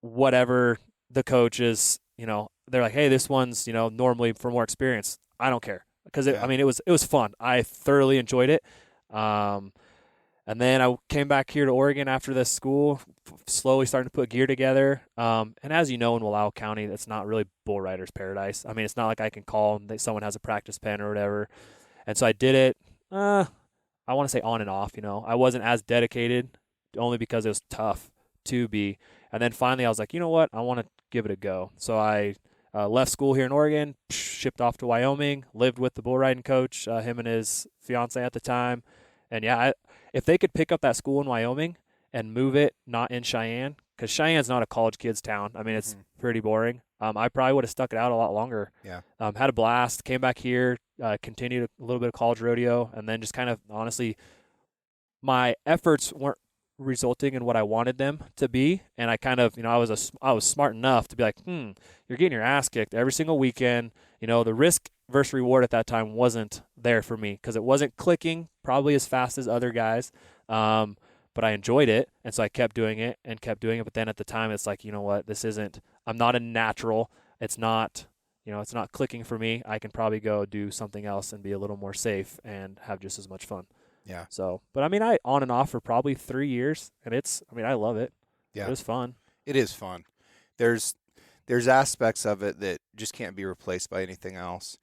whatever the coaches, they're like, "Hey, this one's, normally for more experience." I don't care because it was fun. I thoroughly enjoyed it. And then I came back here to Oregon after this school, slowly starting to put gear together. And as you know, in Wallowa County, it's not really bull riders' paradise. I mean, it's not like I can call and someone has a practice pen or whatever. And so I did it. I want to say on and off. I wasn't as dedicated, only because it was tough to be. And then finally, I was like, you know what? I want to give it a go. So I left school here in Oregon, shipped off to Wyoming, lived with the bull riding coach, him and his fiance at the time. And yeah, if they could pick up that school in Wyoming and move it not in Cheyenne, because Cheyenne's not a college kid's town. I mean, it's pretty boring. I probably would have stuck it out a lot longer. Yeah. Had a blast, came back here, continued a little bit of college rodeo, and then just kind of honestly, my efforts weren't resulting in what I wanted them to be. And I kind of, I was smart enough to be like, you're getting your ass kicked every single weekend. The risk versus reward at that time wasn't there for me because it wasn't clicking probably as fast as other guys. But I enjoyed it. And so I kept doing it. But then at the time, it's like, you know what, I'm not a natural. It's not, it's not clicking for me. I can probably go do something else and be a little more safe and have just as much fun. Yeah. So, but I mean, I on and off for probably 3 years, and I love it. Yeah. It was fun. It is fun. There's aspects of it that just can't be replaced by anything else.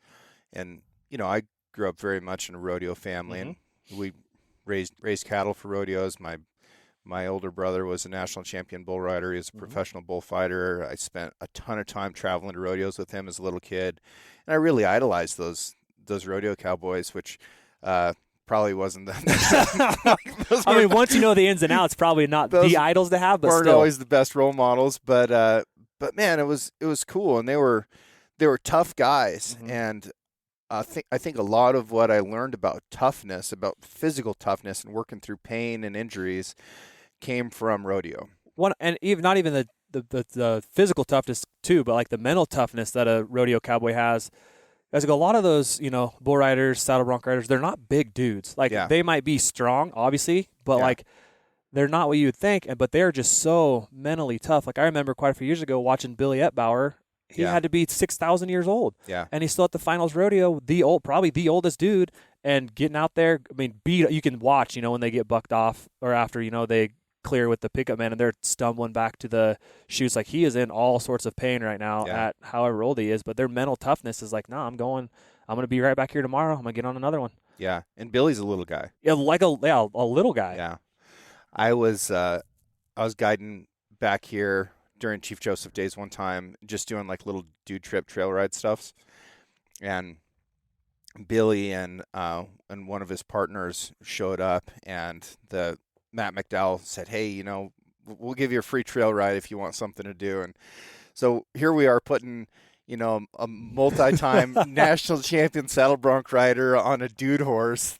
And, I grew up very much in a rodeo family, and we raised cattle for rodeos. My older brother was a national champion bull rider. He was a professional bullfighter. I spent a ton of time traveling to rodeos with him as a little kid, and I really idolized those rodeo cowboys, which probably wasn't the I mean, once you know the ins and outs, probably not the idols to have, but weren't still always the best role models. But man, it was cool, and they were tough guys, and I think a lot of what I learned about toughness, about physical toughness, and working through pain and injuries, came from rodeo. And even not even the physical toughness too, but like the mental toughness that a rodeo cowboy has. As a lot of those, bull riders, saddle bronc riders, they're not big dudes. Like they might be strong, obviously, but like they're not what you would think. But they're just so mentally tough. Like I remember quite a few years ago watching Billy Etbauer. He had to be 6,000 years old. Yeah. And he's still at the finals rodeo, probably the oldest dude, and getting out there. I mean, you can watch, when they get bucked off or after, they clear with the pickup man and they're stumbling back to the chutes. Like he is in all sorts of pain right now at however old he is, but their mental toughness is like, I'm going to be right back here tomorrow. I'm going to get on another one. Yeah. And Billy's a little guy. Yeah. Like a little guy. Yeah. I was guiding back here during Chief Joseph days one time, just doing like little dude trip trail ride stuffs. And Billy and one of his partners showed up, and Matt McDowell said, hey, we'll give you a free trail ride if you want something to do. And so here we are putting, a multi-time national champion saddle bronc rider on a dude horse.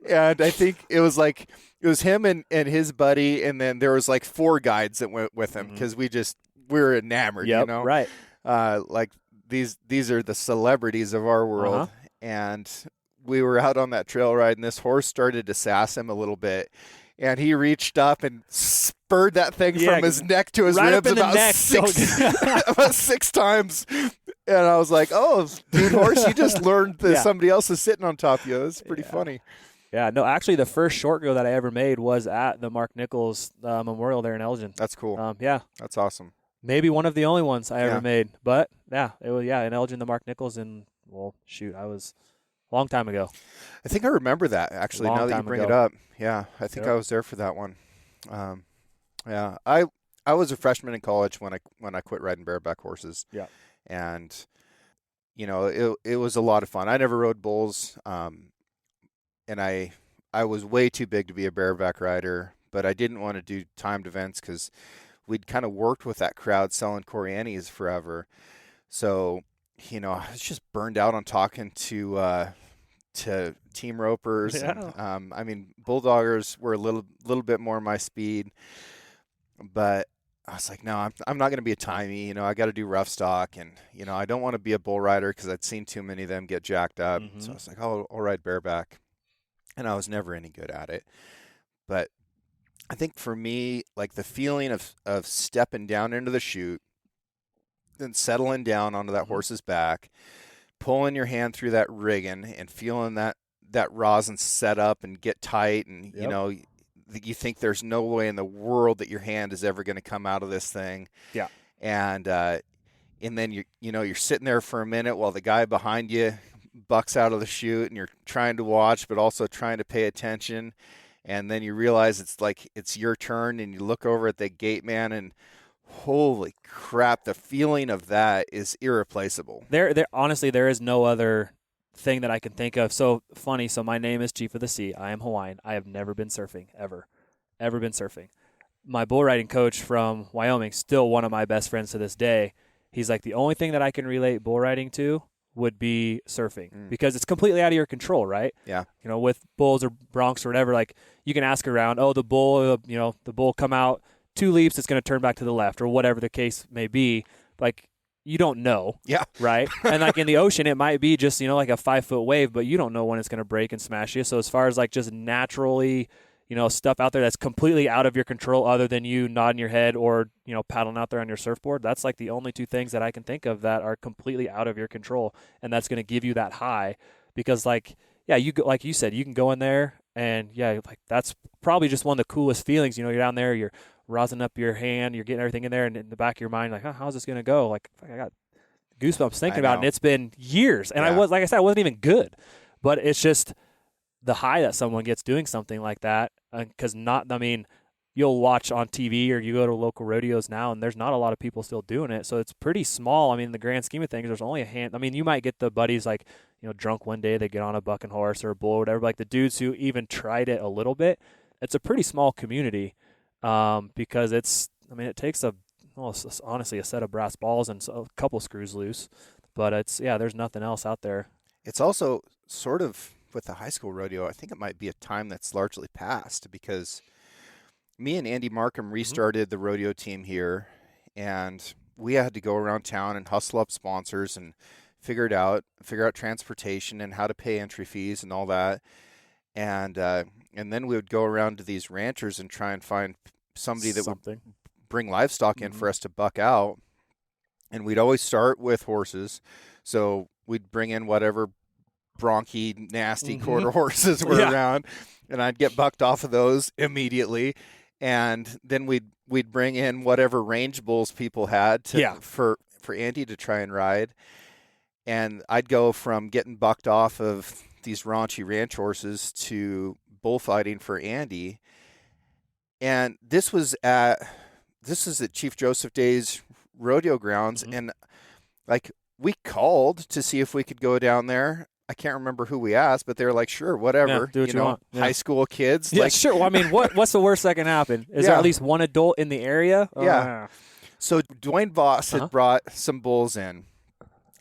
And I think it was him and his buddy. And then there was like 4 guides that went with him because we were enamored, Right. Like these are the celebrities of our world. And we were out on that trail ride, and this horse started to sass him a little bit, and he reached up and spurred that thing from his neck to his ribs about 6 times. And I was like, oh, dude horse, you just learned that somebody else is sitting on top of you. It's pretty funny. Yeah, no, actually the first short go that I ever made was at the Mark Nichols Memorial there in Elgin. That's cool. That's awesome. Maybe one of the only ones I ever made. But, it was, in Elgin, the Mark Nichols, and, I was a long time ago. I think I remember that, actually, now that you bring it up. Yeah, I think I was there for that one. I was a freshman in college when I quit riding bareback horses. Yeah. And, it was a lot of fun. I never rode bulls, and I was way too big to be a bareback rider, but I didn't want to do timed events because we'd kind of worked with that crowd selling Corianis forever. So, I was just burned out on talking to team ropers. Yeah. And, bulldoggers were a little bit more my speed, but I was like, no, I'm not going to be a timey. I got to do rough stock, and I don't want to be a bull rider because I'd seen too many of them get jacked up. So I was like, I'll ride bareback, and I was never any good at it. But I think for me, like the feeling of stepping down into the chute, then settling down onto that horse's back, pulling your hand through that rigging and feeling that rosin set up and get tight, and you think there's no way in the world that your hand is ever going to come out of this thing. Yeah. And then you're sitting there for a minute while the guy behind you bucks out of the chute, and you're trying to watch but also trying to pay attention. And then you realize it's your turn, and you look over at the gate man, and holy crap, the feeling of that is irreplaceable. Honestly, there is no other thing that I can think of. So funny. So my name is Chief of the Sea. I am Hawaiian. I have never been surfing, ever been surfing. My bull riding coach from Wyoming, still one of my best friends to this day. He's like, the only thing that I can relate bull riding to would be surfing because it's completely out of your control, right? Yeah. You know, with bulls or broncs or whatever, like you can ask around, oh, the bull come out 2 leaps, it's going to turn back to the left or whatever the case may be. Like, you don't know. Yeah. Right? And like in the ocean, it might be just, like a 5-foot wave, but you don't know when it's going to break and smash you. So as far as like just naturally, stuff out there that's completely out of your control other than you nodding your head or, paddling out there on your surfboard, that's like the only 2 things that I can think of that are completely out of your control. And that's going to give you that high because like, yeah, like you said, you can go in there and yeah, like that's probably just one of the coolest feelings. You're down there, you're rosin up your hand, you're getting everything in there, and in the back of your mind, like, how's this going to go? Like, I got goosebumps thinking about it, and it's been years. And I wasn't even good. But it's just the high that someone gets doing something like that, because you'll watch on TV or you go to local rodeos now, and there's not a lot of people still doing it. So it's pretty small. I mean, in the grand scheme of things, there's only a hand. I mean, you might get the buddies like, drunk one day, they get on a bucking horse or a bull or whatever. Like the dudes who even tried it a little bit, it's a pretty small community. Because it takes honestly a set of brass balls and a couple screws loose, but there's nothing else out there. It's also sort of with the high school rodeo, I think it might be a time that's largely past because me and Andy Markham restarted the rodeo team here, and we had to go around town and hustle up sponsors and figure out transportation and how to pay entry fees and all that. And then we would go around to these ranchers and try and find somebody that would bring livestock in for us to buck out. And we'd always start with horses. So we'd bring in whatever bronchi, nasty quarter horses were around, and I'd get bucked off of those immediately. And then we'd bring in whatever range bulls people had for Andy to try and ride. And I'd go from getting bucked off of these raunchy ranch horses to bullfighting for Andy. And this was at Chief Joseph Day's rodeo grounds. And like we called to see if we could go down there. I can't remember who we asked, but they were like, sure, whatever. Do what you want. High school kids. Yeah, sure. Well, I mean, what's the worst that can happen? Is there at least one adult in the area? Yeah. So Dwayne Voss had brought some bulls in.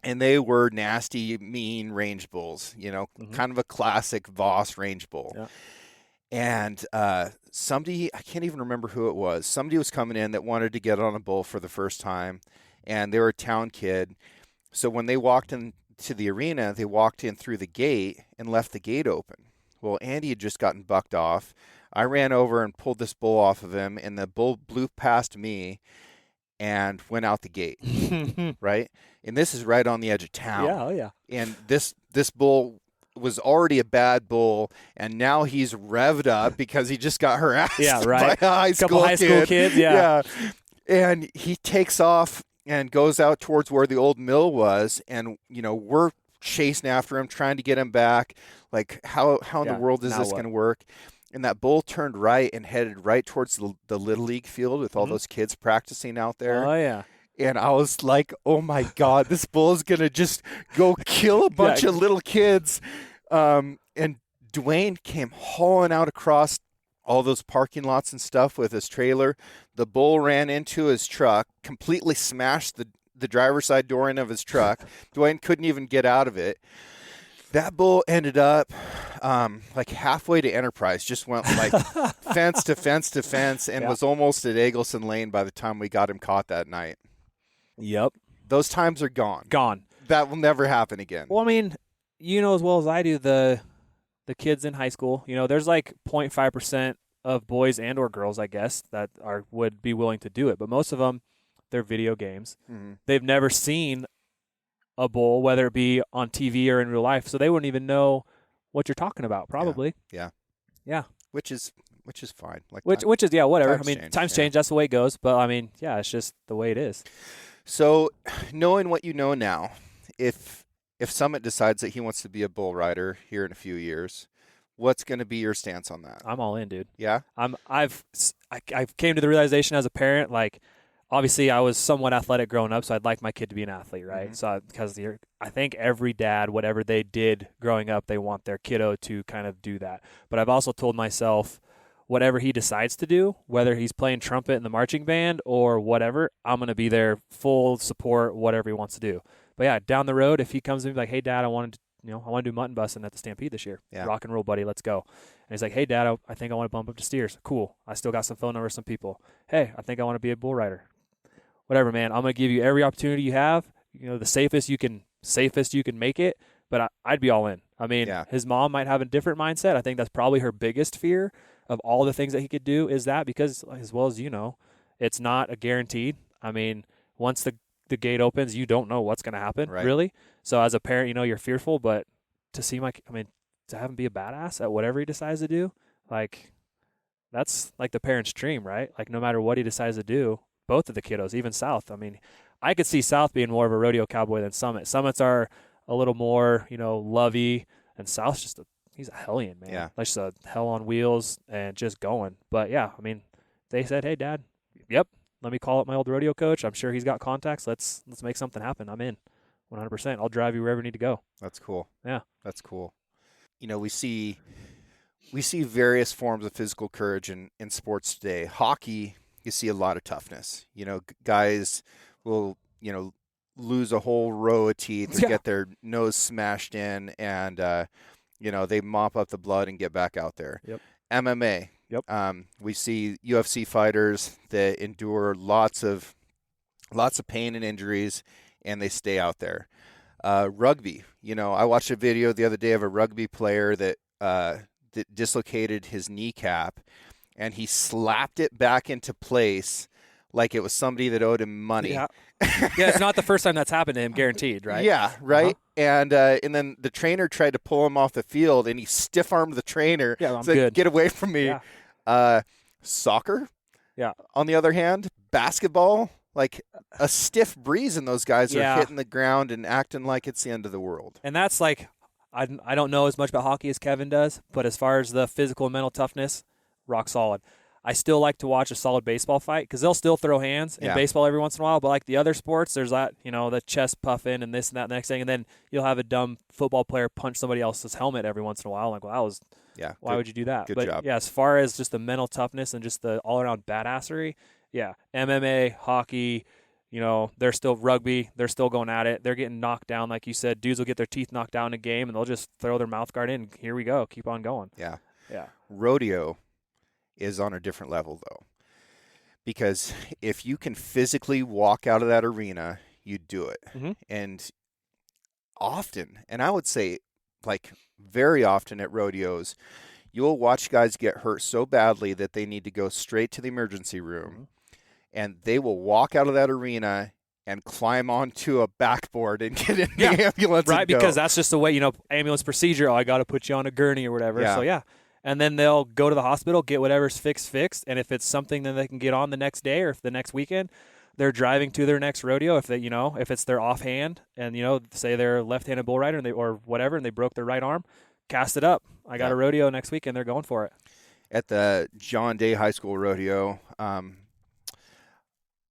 And they were nasty, mean range bulls, kind of a classic Voss range bull. Yeah. And somebody, I can't even remember who it was, somebody was coming in that wanted to get on a bull for the first time, and they were a town kid. So when they walked into the arena, they walked in through the gate and left the gate open. Well, Andy had just gotten bucked off. I ran over and pulled this bull off of him, and the bull blew past me and went out the gate, right? And this is right on the edge of town. Yeah, oh yeah. And this bull was already a bad bull, and now he's revved up because he just got harassed by a high school kids. Yeah. And he takes off and goes out towards where the old mill was, and we're chasing after him, trying to get him back. Like, how in the world is this going to work? And that bull turned right and headed right towards the Little League field with all those kids practicing out there. Oh, yeah. And I was like, oh, my God, this bull is going to just go kill a bunch of little kids. And Dwayne came hauling out across all those parking lots and stuff with his trailer. The bull ran into his truck, completely smashed the driver's side door in of his truck. Dwayne couldn't even get out of it. That bull ended up like halfway to Enterprise, just went like fence to fence to fence, and was almost at Eggleston Lane by the time we got him caught that night. Yep. Those times are gone. Gone. That will never happen again. Well, I mean, as well as I do, the kids in high school, there's like 0.5% of boys and or girls, I guess, that would be willing to do it. But most of them, they're video games. Mm-hmm. They've never seen a bull, whether it be on TV or in real life, so they wouldn't even know what you're talking about, probably. Yeah. Which is fine. Like which is whatever. I mean, times change. That's the way it goes. But I mean, it's just the way it is. So, knowing what you know now, if Summit decides that he wants to be a bull rider here in a few years, what's going to be your stance on that? I'm all in, dude. Yeah. I've came to the realization as a parent, like, obviously I was somewhat athletic growing up, so I'd like my kid to be an athlete, right? Mhm. So because I think every dad, whatever they did growing up, they want their kiddo to kind of do that. But I've also told myself, whatever he decides to do, whether he's playing trumpet in the marching band or whatever, I'm going to be there, full support, whatever he wants to do. But yeah, down the road, if he comes to me like, hey, Dad, I want to do mutton busting at the Stampede this year. Yeah. Rock and roll, buddy, let's go. And he's like, hey, Dad, I think I want to bump up to steers. Cool. I still got some phone numbers, some people. Hey, I think I want to be a bull rider. Whatever, man. I'm going to give you every opportunity you have. The safest you can make it. But I'd be all in. I mean, his mom might have a different mindset. I think that's probably her biggest fear of all the things that he could do is that, because as well as it's not a guaranteed. I mean, once the gate opens, you don't know what's going to happen, really. So as a parent, you're fearful, but to to have him be a badass at whatever he decides to do, like, that's like the parent's dream, right? Like, no matter what he decides to do, both of the kiddos, even South. I mean, I could see South being more of a rodeo cowboy than Summit. Summits are a little more, lovey, and South's he's a hellion, man. Yeah. Like, just a hell on wheels and just going. But yeah, I mean, they said, hey, Dad, yep, let me call up my old rodeo coach. I'm sure he's got contacts. Let's make something happen. I'm in 100%. I'll drive you wherever you need to go. That's cool. Yeah. That's cool. We see various forms of physical courage in sports today. Hockey, you see a lot of toughness. Guys will, lose a whole row of teeth or get their nose smashed in, and they mop up the blood and get back out there. Yep. MMA. Yep. We see UFC fighters that endure lots of pain and injuries, and they stay out there. Rugby. I watched a video the other day of a rugby player that dislocated his kneecap, and he slapped it back into place like it was somebody that owed him money. Yeah. Yeah, it's not the first time that's happened to him, guaranteed, right? Yeah, right. And then the trainer tried to pull him off the field, and he stiff-armed the trainer. Yeah, I'm said, good. Get away from me. Yeah. Soccer, yeah. On the other hand, basketball, like a stiff breeze, and those guys are hitting the ground and acting like it's the end of the world. And that's like, I don't know as much about hockey as Kevin does, but as far as the physical and mental toughness, rock solid. I still like to watch a solid baseball fight because they'll still throw hands in baseball every once in a while. But like the other sports, there's that, the chest puffing and this and that and the next thing. And then you'll have a dumb football player punch somebody else's helmet every once in a while. Like, well, that was, why would you do that? Good but job. Yeah, as far as just the mental toughness and just the all-around badassery, MMA, hockey, they're still rugby. They're still going at it. They're getting knocked down. Like you said, dudes will get their teeth knocked down in a game and they'll just throw their mouth guard in. Here we go. Keep on going. Yeah. Yeah. Rodeo is on a different level, though. Because if you can physically walk out of that arena, you do it. Mm-hmm. And often, and I would say like very often at rodeos, you'll watch guys get hurt so badly that they need to go straight to the emergency room. Mm-hmm. And they will walk out of that arena and climb onto a backboard and get in the ambulance. Right, and go. because that's just the way, ambulance procedure. Oh, I got to put you on a gurney or whatever. Yeah. So, and then they'll go to the hospital, get whatever's fixed. And if it's something that they can get on the next day or if the next weekend, they're driving to their next rodeo. If they, if it's their offhand and, say they're a left-handed bull rider or whatever, and they broke their right arm, cast it up. I got a rodeo next weekend. They're going for it. At the John Day High School rodeo,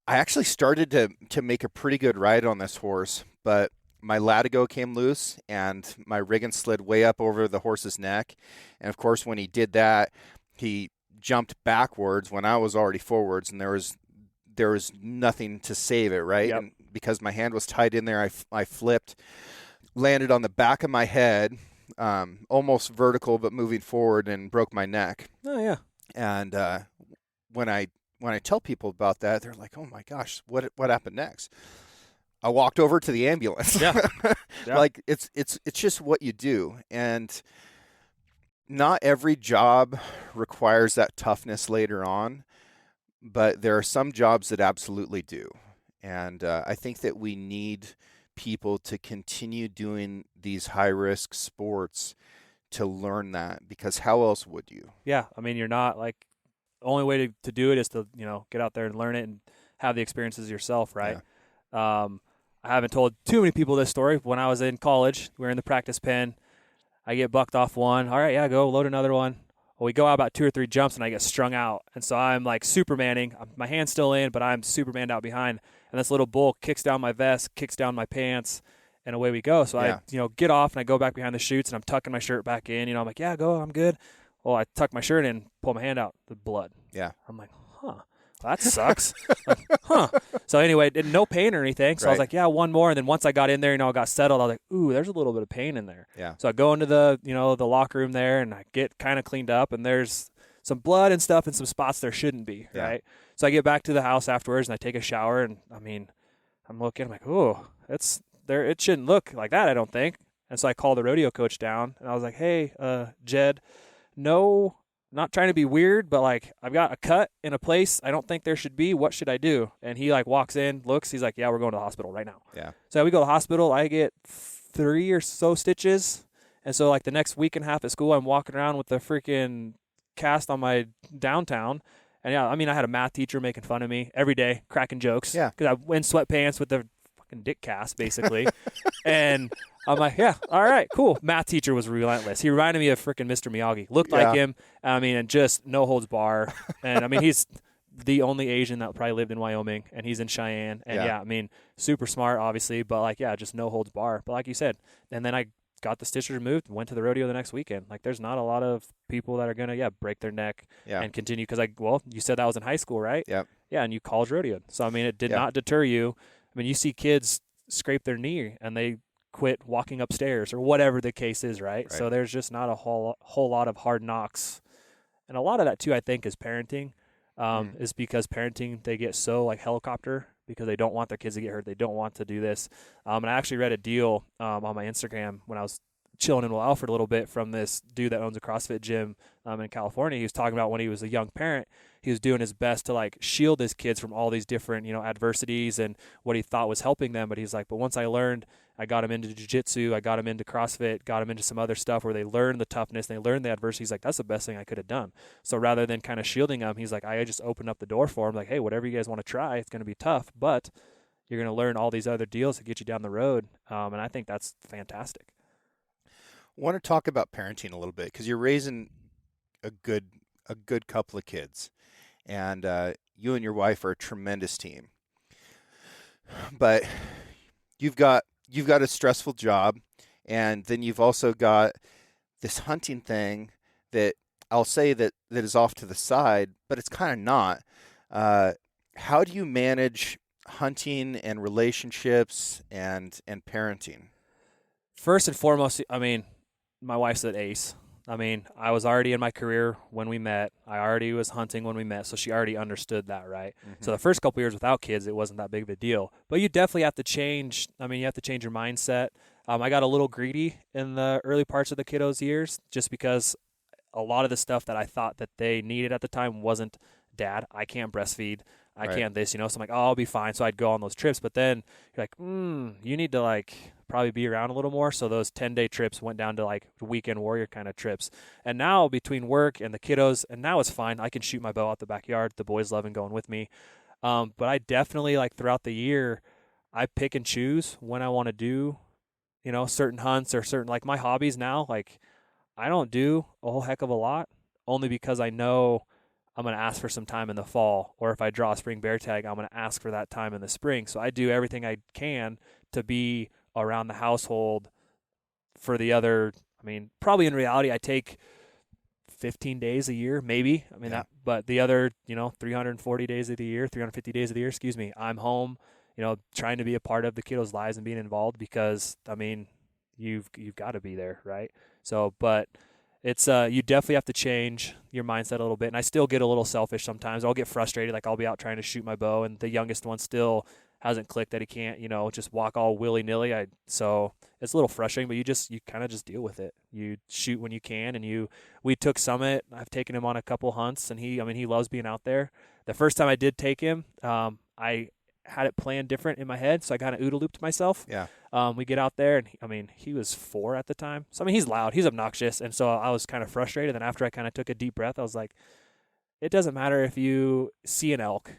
I actually started to make a pretty good ride on this horse, but my latigo came loose and my rigging slid way up over the horse's neck. And of course, when he did that, he jumped backwards when I was already forwards, and there was nothing to save it, right? Yep. And because my hand was tied in there, I flipped, landed on the back of my head, almost vertical but moving forward, and broke my neck. Oh yeah. And when I tell people about that, they're like, "Oh my gosh, what happened next?" I walked over to the ambulance. Yeah. Like it's just what you do, and not every job requires that toughness later on, but there are some jobs that absolutely do, and I think that we need people to continue doing these high risk sports to learn that, because how else would you? Yeah, I mean, you're not like, the only way to do it is to get out there and learn it and have the experiences yourself, right? Yeah. I haven't told too many people this story. When I was in college, we were in the practice pen. I get bucked off one. All right, go load another one. Well, we go out about 2 or 3 jumps, and I get strung out. And so I'm like Supermaning. My hand's still in, but I'm Supermaned out behind. And this little bull kicks down my vest, kicks down my pants, and away we go. So I, get off, and I go back behind the chutes, and I'm tucking my shirt back in. I'm like, yeah, go, I'm good. Well, I tuck my shirt in, pull my hand out, the blood. Yeah. I'm like, well, that sucks. Like, So anyway, no pain or anything. So I was like, yeah, one more. And then once I got in there, I got settled. I was like, ooh, there's a little bit of pain in there. Yeah. So I go into the, the locker room there, and I get kind of cleaned up, and there's some blood and stuff in some spots there shouldn't be, right? So I get back to the house afterwards, and I take a shower, and I'm looking, I'm like, ooh, it's there. It shouldn't look like that, I don't think. And so I called the rodeo coach down, and I was like, hey, Jed, no, not trying to be weird, but like I've got a cut in a place I don't think there should be. What should I do? And he like walks in, looks, he's like, yeah, we're going to the hospital right now. Yeah. So we go to the hospital. I get 3 or so stitches. And so like the next week and a half at school, I'm walking around with the freaking cast on my downtown. And yeah, I had a math teacher making fun of me every day, cracking jokes. Yeah. Because I went in sweatpants with the fucking dick cast, basically. And I'm like, yeah, all right, cool. Math teacher was relentless. He reminded me of freaking Mr. Miyagi. Looked like him. And just no holds bar. And he's the only Asian that probably lived in Wyoming, and he's in Cheyenne. And super smart, obviously, but like, just no holds bar. But like you said, and then I got the stitches removed, went to the rodeo the next weekend. Like, there's not a lot of people that are going to, break their neck and continue. Because, you said that was in high school, right? Yeah. Yeah, and you college rodeoed. So, it did not deter you. You see kids scrape their knee, and they quit walking upstairs or whatever the case is, right? So there's just not a whole lot of hard knocks. And a lot of that, too, I think, is parenting. Is because parenting, they get so, helicopter because they don't want their kids to get hurt. They don't want to do this. And I actually read a deal on my Instagram when I was chilling in Will Alfred a little bit from this dude that owns a CrossFit gym in California. He was talking about when he was a young parent, he was doing his best to shield his kids from all these different, adversities and what he thought was helping them. But he's like, but once I learned, I got him into jiu-jitsu, I got him into CrossFit, got him into some other stuff where they learn the toughness, they learn the adversity. He's like, that's the best thing I could have done. So rather than kind of shielding him, he's like, I just opened up the door for him. Like, hey, whatever you guys want to try, it's going to be tough, but you're going to learn all these other deals to get you down the road. And I think that's fantastic. I want to talk about parenting a little bit because you're raising a good couple of kids, and you and your wife are a tremendous team. But you've got a stressful job, and then you've also got this hunting thing that I'll say that is off to the side, but it's kind of not. How do you manage hunting and relationships and parenting? First and foremost, my wife's an ace. I was already in my career when we met. I already was hunting when we met, so she already understood that, right? Mm-hmm. So the first couple years without kids, it wasn't that big of a deal. But you definitely have to change. You have to change your mindset. I got a little greedy in the early parts of the kiddos' years just because a lot of the stuff that I thought that they needed at the time wasn't, Dad, I can't breastfeed. I can't this, So I'm like, oh, I'll be fine. So I'd go on those trips. But then you're like, you need to probably be around a little more. So those 10-day trips went down to weekend warrior kind of trips. And now between work and the kiddos, and now it's fine. I can shoot my bow out the backyard. The boys loving going with me. But I definitely throughout the year, I pick and choose when I want to do, certain hunts or certain, my hobbies now, I don't do a whole heck of a lot only because I know I'm going to ask for some time in the fall, or if I draw a spring bear tag, I'm going to ask for that time in the spring. So I do everything I can to be around the household for the other, probably in reality, I take 15 days a year, maybe. But the other, 340 days of the year, 350 days of the year, I'm home, trying to be a part of the kiddos' lives and being involved because, you've got to be there, right? So, but it's you definitely have to change your mindset a little bit. And I still get a little selfish sometimes. I'll get frustrated. I'll be out trying to shoot my bow, and the youngest one still hasn't clicked that he can't, just walk all willy-nilly. So it's a little frustrating, but you kind of just deal with it. You shoot when you can, and we took Summit. I've taken him on a couple hunts, and he loves being out there. The first time I did take him, I had it planned different in my head, so I kind of OODA looped myself. Yeah. We get out there, and he was 4 at the time. So he's loud, he's obnoxious, and so I was kind of frustrated. And after I kind of took a deep breath, I was like, it doesn't matter if you see an elk.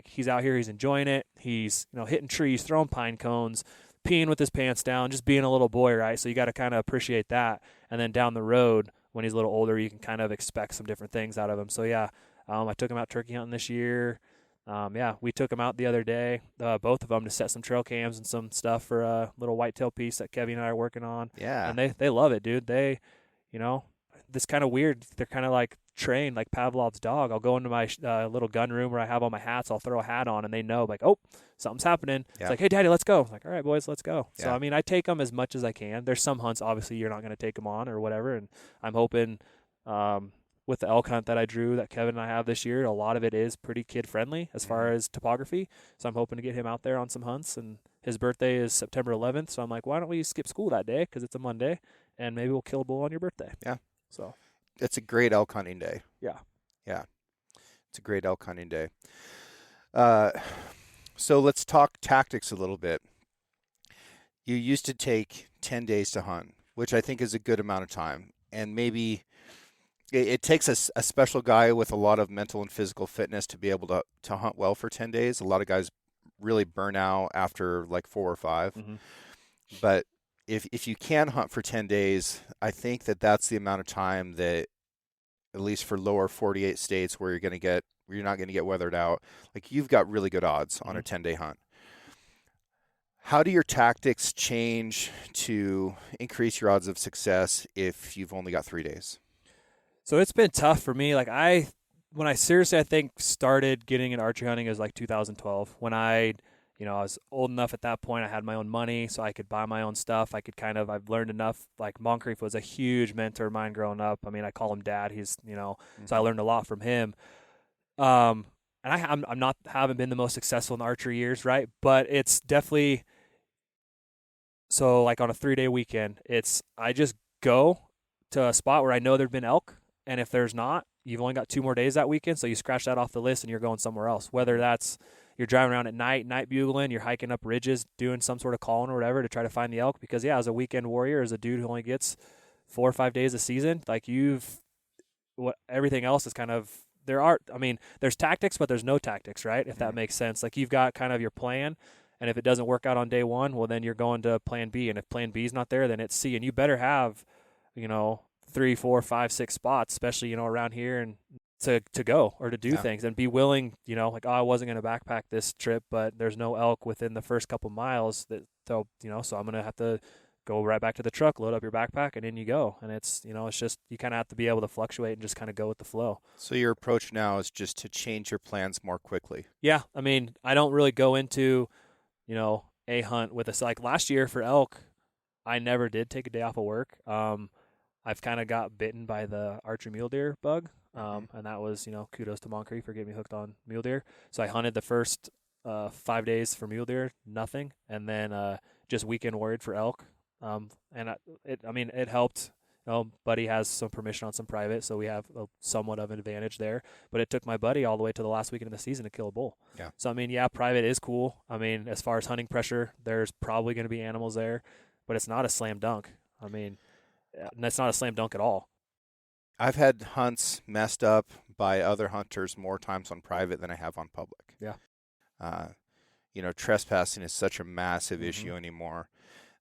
He's out here, he's enjoying it. He's hitting trees, throwing pine cones, peeing with his pants down, just being a little boy, right? So you got to kind of appreciate that. And then down the road, when he's a little older, you can kind of expect some different things out of him. So yeah, I took him out turkey hunting this year. We took him out the other day, both of them, to set some trail cams and some stuff for a little whitetail piece that Kevin and I are working on. Yeah. And they love it, dude. They, this kind of weird. They're kind of like trained like Pavlov's dog. I'll go into my little gun room where I have all my hats. I'll throw a hat on, and they know, like, oh, something's happening. Yeah. It's like, hey, Daddy, let's go. I'm like, all right, boys, let's go. Yeah. So, I mean, I take them as much as I can. There's some hunts, obviously, you're not going to take them on or whatever, and I'm hoping with the elk hunt that I drew that Kevin and I have this year, a lot of it is pretty kid-friendly as far as topography. So I'm hoping to get him out there on some hunts, and his birthday is September 11th, so I'm like, why don't we skip school that day because it's a Monday, and maybe we'll kill a bull on your birthday. Yeah. So it's a great elk hunting day. Yeah. Yeah. It's a great elk hunting day. So let's talk tactics a little bit. You used to take 10 days to hunt, which I think is a good amount of time. And maybe it takes a special guy with a lot of mental and physical fitness to be able to hunt well for 10 days. A lot of guys really burn out after like 4 or 5. Mm-hmm. But if you can hunt for 10 days, I think that's the amount of time that, at least for lower 48 states where you're not going to get weathered out, like you've got really good odds on a 10-day hunt. How do your tactics change to increase your odds of success if you've only got 3 days? So it's been tough for me. Like when I seriously, I think, started getting into archery hunting is like 2012 when I was old enough at that point. I had my own money, so I could buy my own stuff. I've learned enough. Like Moncrief was a huge mentor of mine growing up. I mean, I call him Dad. He's, so I learned a lot from him. And haven't been the most successful in the archery years, right? But it's definitely, so like on a 3-day weekend, I just go to a spot where I know there've been elk. And if there's not, you've only got 2 more days that weekend. So you scratch that off the list and you're going somewhere else, whether that's, you're driving around at night bugling, you're hiking up ridges, doing some sort of calling or whatever to try to find the elk. Because yeah, as a weekend warrior, as a dude who only gets 4 or 5 days a season, like everything else is kind of, there's tactics, but there's no tactics, right? If that makes sense. Like you've got kind of your plan, and if it doesn't work out on day 1, well, then you're going to plan B. And if plan B is not there, then it's C. And you better have, 3, 4, 5, 6 spots, especially, around here, and to go or to do things, and be willing, like, I wasn't going to backpack this trip, but there's no elk within the first couple miles so I'm going to have to go right back to the truck, load up your backpack, and in you go. And it's, it's just, you kind of have to be able to fluctuate and just kind of go with the flow. So your approach now is just to change your plans more quickly. Yeah. I mean, I don't really go into, a hunt with us. Like last year for elk, I never did take a day off of work. I've kind of got bitten by the archery mule deer bug. And that was, kudos to Moncrief for getting me hooked on mule deer. So I hunted the first 5 days for mule deer, nothing. And then just weekend warrior for elk. It helped. Buddy has some permission on some private, so we have somewhat of an advantage there. But it took my buddy all the way to the last weekend of the season to kill a bull. Yeah. So, private is cool. As far as hunting pressure, there's probably going to be animals there, but it's not a slam dunk. That's not a slam dunk at all. I've had hunts messed up by other hunters more times on private than I have on public. Yeah. Trespassing is such a massive issue anymore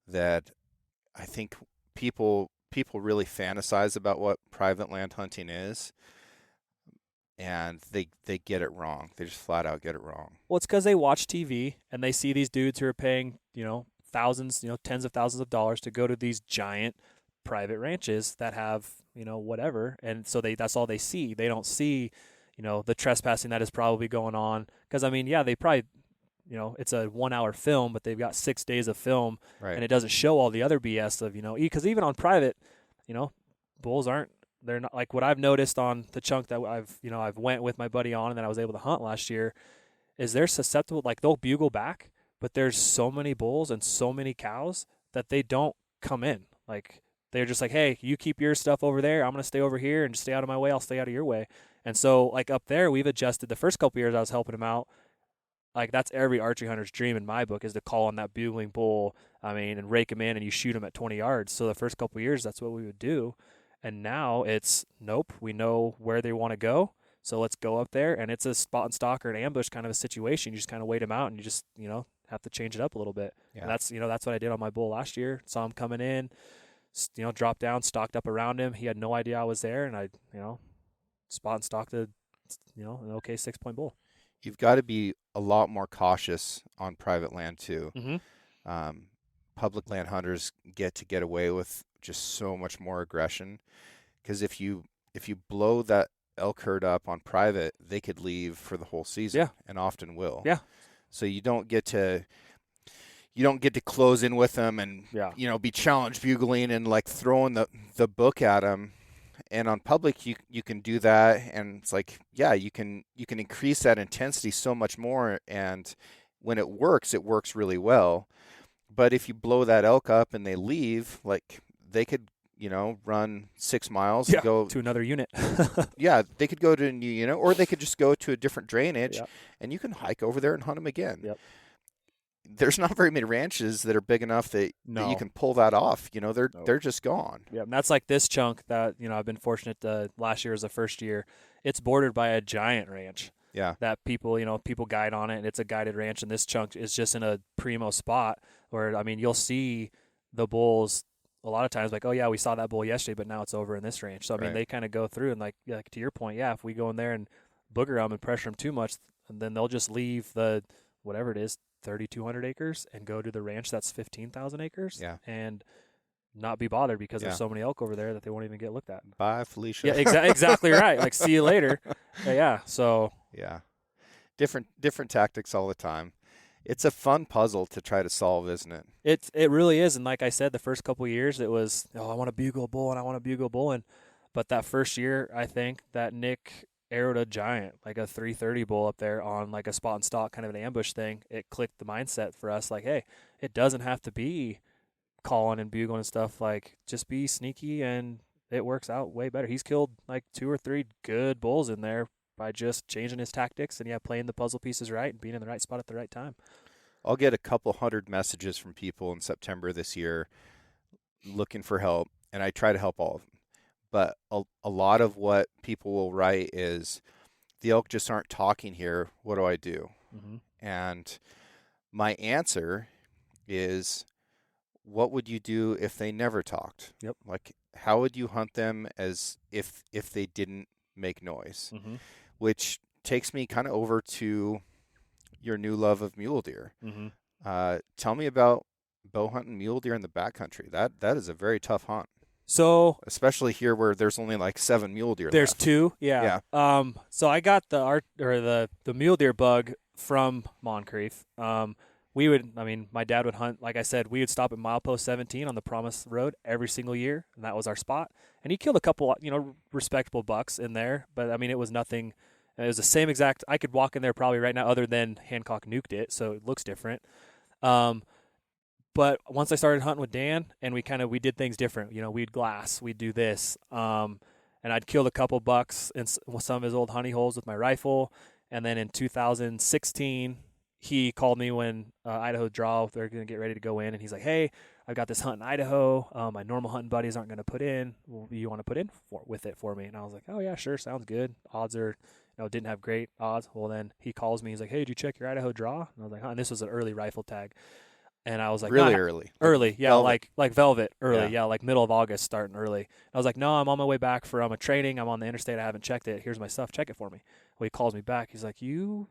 that I think people really fantasize about what private land hunting is, and they get it wrong. They just flat out get it wrong. Well, it's because they watch TV and they see these dudes who are paying, thousands, tens of thousands of dollars to go to these giant private ranches that have, whatever. And so that's all they see. They don't see, the trespassing that is probably going on. Because, they probably, it's a 1-hour film, but they've got 6 days of film. Right. And it doesn't show all the other BS of, because even on private, bulls they're not like what I've noticed on the chunk that I've went with my buddy on and that I was able to hunt last year is they're susceptible. Like they'll bugle back, but there's so many bulls and so many cows that they don't come in. Like, they're just like, hey, you keep your stuff over there. I'm going to stay over here and just stay out of my way. I'll stay out of your way. And so, like, up there, we've adjusted. The first couple years I was helping him out, like, that's every archery hunter's dream in my book is to call on that bugling bull, and rake him in and you shoot him at 20 yards. So the first couple years, that's what we would do. And now it's, nope, we know where they want to go. So let's go up there. And it's a spot and stalk or an ambush kind of a situation. You just kind of wait them out and you just, have to change it up a little bit. Yeah. And that's what I did on my bull last year. Saw him coming in. dropped down, stalked up around him. He had no idea I was there, and I, spot and stalked an okay 6-point bull. You've got to be a lot more cautious on private land too. Mm-hmm. Public land hunters get away with just so much more aggression, because if you blow that elk herd up on private, they could leave for the whole season. Yeah. And often will. Yeah. So you don't get to close in with them and be challenge bugling and like throwing the book at them. And on public, you can do that, and it's like, you can increase that intensity so much more, and when it works really well. But if you blow that elk up and they leave, like they could run 6 miles and go to another unit. They could go to a new unit, or they could just go to a different drainage, and you can hike over there and hunt them again. Yep. There's not very many ranches that are big enough that you can pull that off. They're just gone. Yeah, and that's like this chunk that I've been fortunate to. Last year was the first year. It's bordered by a giant ranch. Yeah. That people guide on it, and it's a guided ranch. And this chunk is just in a primo spot where you'll see the bulls a lot of times. Like, oh yeah, we saw that bull yesterday, but now it's over in this ranch. So they kind of go through, and like to your point, if we go in there and booger them and pressure them too much, and then they'll just leave the whatever it is, 3,200 acres, and go to the ranch that's 15,000 acres. Yeah. And not be bothered because there's so many elk over there that they won't even get looked at. Bye, Felicia. Yeah, exactly right. Like, see you later. So. Yeah. Different tactics all the time. It's a fun puzzle to try to solve, isn't it? It really is. And like I said, the first couple of years it was, I want to bugle a bull and I want to bugle a bull. But that first year, I think that Nick arrowed a giant, like a 330 bull up there on like a spot and stalk kind of an ambush thing. It clicked the mindset for us, like, hey, it doesn't have to be calling and bugling and stuff. Like, just be sneaky and it works out way better. He's killed like 2 or 3 good bulls in there by just changing his tactics and playing the puzzle pieces right and being in the right spot at the right time. I'll get a couple hundred messages from people in September this year looking for help, and I try to help all of them. But a lot of what people will write is, the elk just aren't talking here. What do I do? Mm-hmm. And my answer is, what would you do if they never talked? Yep. Like, how would you hunt them as if they didn't make noise? Mm-hmm. Which takes me kind of over to your new love of mule deer. Mm-hmm. Tell me about bow hunting mule deer in the backcountry. That is a very tough hunt. So, especially here where there's only like 7 mule deer there's left. 2, yeah. So I got the mule deer bug from Moncrief. My dad would hunt, like I said, we would stop at milepost 17 on the Promise Road every single year, and that was our spot. And he killed a couple, respectable bucks in there, but it was nothing. It was the same exact. I could walk in there probably right now, other than Hancock nuked it, so it looks different. But once I started hunting with Dan, and we did things different. We'd glass, we'd do this, and I'd killed a couple bucks in some of his old honey holes with my rifle. And then in 2016, he called me when Idaho draw, they're going to get ready to go in, and he's like, hey, I've got this hunt in Idaho. My normal hunting buddies aren't going to put in. Well, you want to put in with it for me? And I was like, oh, yeah, sure, sounds good. Odds are, didn't have great odds. Well, then he calls me. He's like, hey, did you check your Idaho draw? And I was like, huh. And this was an early rifle tag. And I was like, really early, yeah, velvet. like velvet, early, yeah, like middle of August, starting early. And I was like, no, I'm on my way back from a training. I'm on the interstate. I haven't checked it. Here's my stuff. Check it for me. Well, he calls me back. He's like, you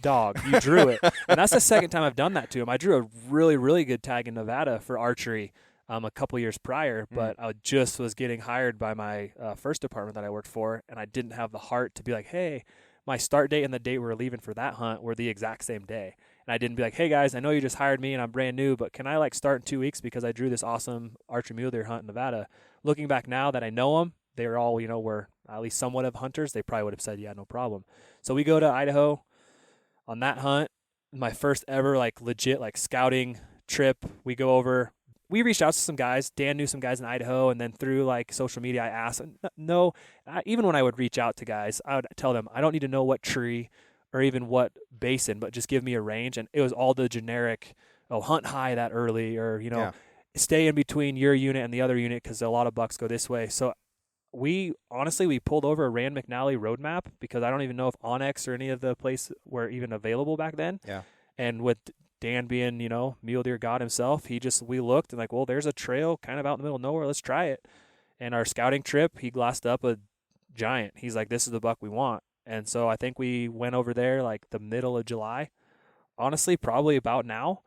dog, you drew it. And that's the second time I've done that to him. I drew a really, really good tag in Nevada for archery a couple years prior, but I just was getting hired by my first department that I worked for, and I didn't have the heart to be like, hey, my start date and the date we were leaving for that hunt were the exact same day. And I didn't be like, hey guys, I know you just hired me and I'm brand new, but can I start in 2 weeks because I drew this awesome archery mule deer hunt in Nevada? Looking back now that I know them, they're all, were at least somewhat of hunters. They probably would have said, yeah, no problem. So we go to Idaho on that hunt, my first ever legit scouting trip. We go over. We reached out to some guys. Dan knew some guys in Idaho, and then through social media, I asked. Even when I would reach out to guys, I would tell them I don't need to know what tree or even what basin, but just give me a range. And it was all the generic, hunt high that early, or stay in between your unit and the other unit because a lot of bucks go this way. So we pulled over a Rand McNally road map because I don't even know if Onyx or any of the places were even available back then. Yeah. And with Dan being, mule deer god himself, we looked and like, well, there's a trail kind of out in the middle of nowhere. Let's try it. And our scouting trip, he glassed up a giant. He's like, this is the buck we want. And so I think we went over there like the middle of July. Honestly, probably about now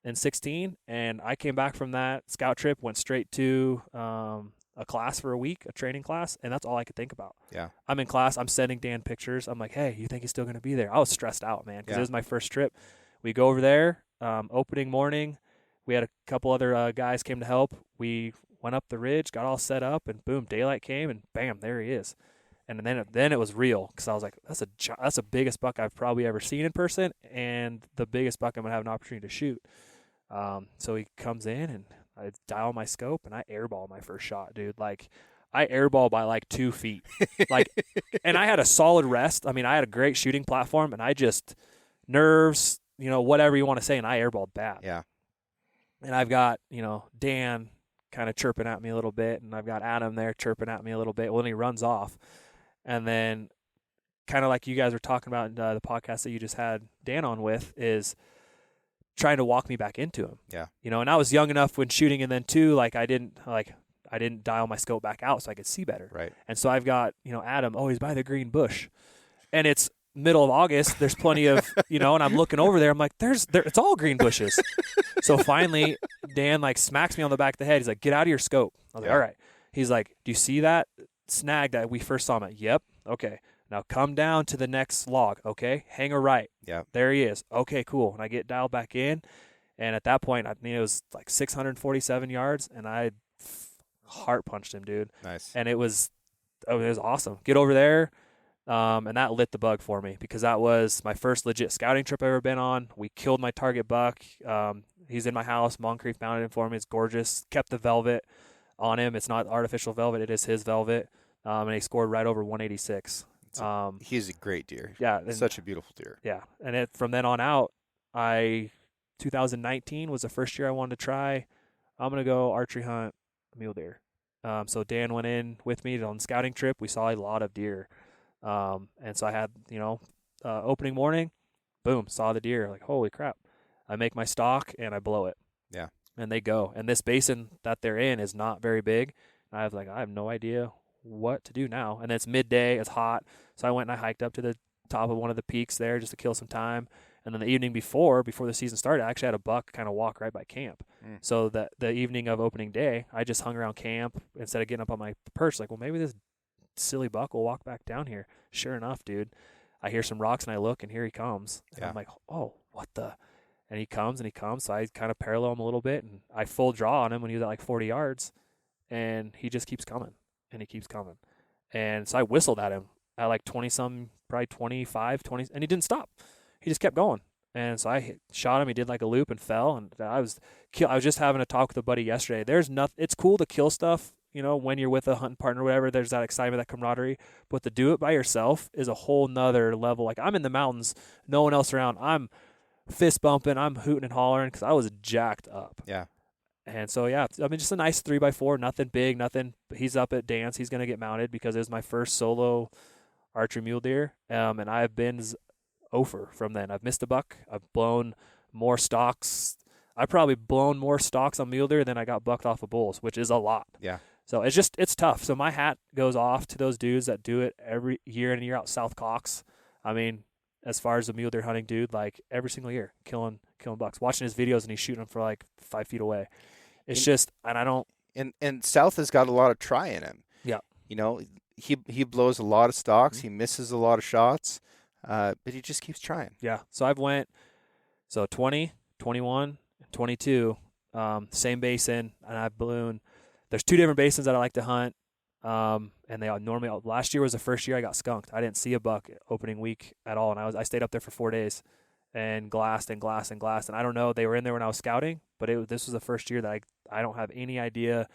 in 16. And I came back from that scout trip, went straight to a class for a week, a training class, and that's all I could think about. Yeah. I'm in class. I'm sending Dan pictures. I'm like, hey, you think he's still going to be there? I was stressed out, man, because it was my first trip. We go over there, opening morning. We had a couple other guys came to help. We went up the ridge, got all set up, and boom, daylight came, and bam, there he is. And then it was real, because I was like, that's the biggest buck I've probably ever seen in person, and the biggest buck I'm going to have an opportunity to shoot. So he comes in, and I dial my scope, and I airball my first shot, dude. Like, I airball by like 2 feet. Like, and I had a solid rest. I mean, I had a great shooting platform, and I just, nerves, whatever you want to say, and I airballed bad. Yeah. And I've got, Dan kind of chirping at me a little bit, and I've got Adam there chirping at me a little bit. Well, then he runs off. And then kind of like you guys were talking about in the podcast that you just had Dan on with, is trying to walk me back into him. Yeah. And I was young enough when shooting, and then too, like I didn't dial my scope back out so I could see better. Right. And so I've got, Adam, he's by the green bush. And it's middle of August, there's plenty of, and I'm looking over there, I'm like, it's all green bushes. So finally Dan like smacks me on the back of the head. He's like, get out of your scope. I was like, all right. He's like, do you see that snag that we first saw him at? Yep. Okay. Now come down to the next log. Okay. Hang a right. Yeah. There he is. Okay, cool. And I get dialed back in. And at that point, it was like 647 yards, and I heart punched him, dude. Nice. And it was awesome. Get over there. And that lit the bug for me, because that was my first legit scouting trip I've ever been on. We killed my target buck. He's in my house. Moncrief found it for me. It's gorgeous. Kept the velvet on him. It's not artificial velvet. It is his velvet. And he scored right over 186. He's a great deer. Yeah. Such a beautiful deer. Yeah. And from then on out, 2019 was the first year I wanted to try. I'm going to go archery hunt mule deer. So Dan went in with me on the scouting trip. We saw a lot of deer. And so I had, opening morning, boom, saw the deer. Like, holy crap. I make my stock and I blow it. Yeah. And they go. And this basin that they're in is not very big. And I was like, I have no idea what to do now. And then it's midday, it's hot. So I went and I hiked up to the top of one of the peaks there just to kill some time. And then the evening before the season started, I actually had a buck kind of walk right by camp. So that the evening of opening day, I just hung around camp instead of getting up on my perch. Like, well, maybe this silly buck will walk back down here. Sure enough, dude, I hear some rocks and I look, and here he comes. And I'm like, oh, what the? And he comes. So I kind of parallel him a little bit, and I full draw on him when he was at like 40 yards, and he just keeps coming, and he keeps coming. And so I whistled at him at like 20-some, probably 25, 20, and he didn't stop. He just kept going. And so I shot him. He did like a loop and fell. And I was just having a talk with a buddy yesterday. It's cool to kill stuff, when you're with a hunting partner or whatever. There's that excitement, that camaraderie. But to do it by yourself is a whole nother level. Like, I'm in the mountains, no one else around. I'm fist bumping. I'm hooting and hollering because I was jacked up. Yeah. And so, yeah, just a nice 3x4, nothing big, nothing. He's up at dance. He's going to get mounted because it was my first solo archery mule deer. And I've been over from then. I've missed a buck. I've blown more stalks. I've probably blown more stalks on mule deer than I got bucked off of bulls, which is a lot. Yeah. So it's tough. So my hat goes off to those dudes that do it every year in and year out. South Cox. I mean, as far as the mule deer hunting dude, like every single year, killing bucks. Watching his videos and he's shooting them for like 5 feet away. It's and I don't. And South has got a lot of try in him. Yeah. He blows a lot of stalks. He misses a lot of shots. But he just keeps trying. Yeah. So I've went 20, 21, 22, same basin, and I've ballooned. There's 2 different basins that I like to hunt. And they all normally, last year was the first year I got skunked. I didn't see a buck opening week at all. And I stayed up there for 4 days and glassed and glassed and glassed. And I don't know, they were in there when I was scouting, but this was the first year that I don't have any idea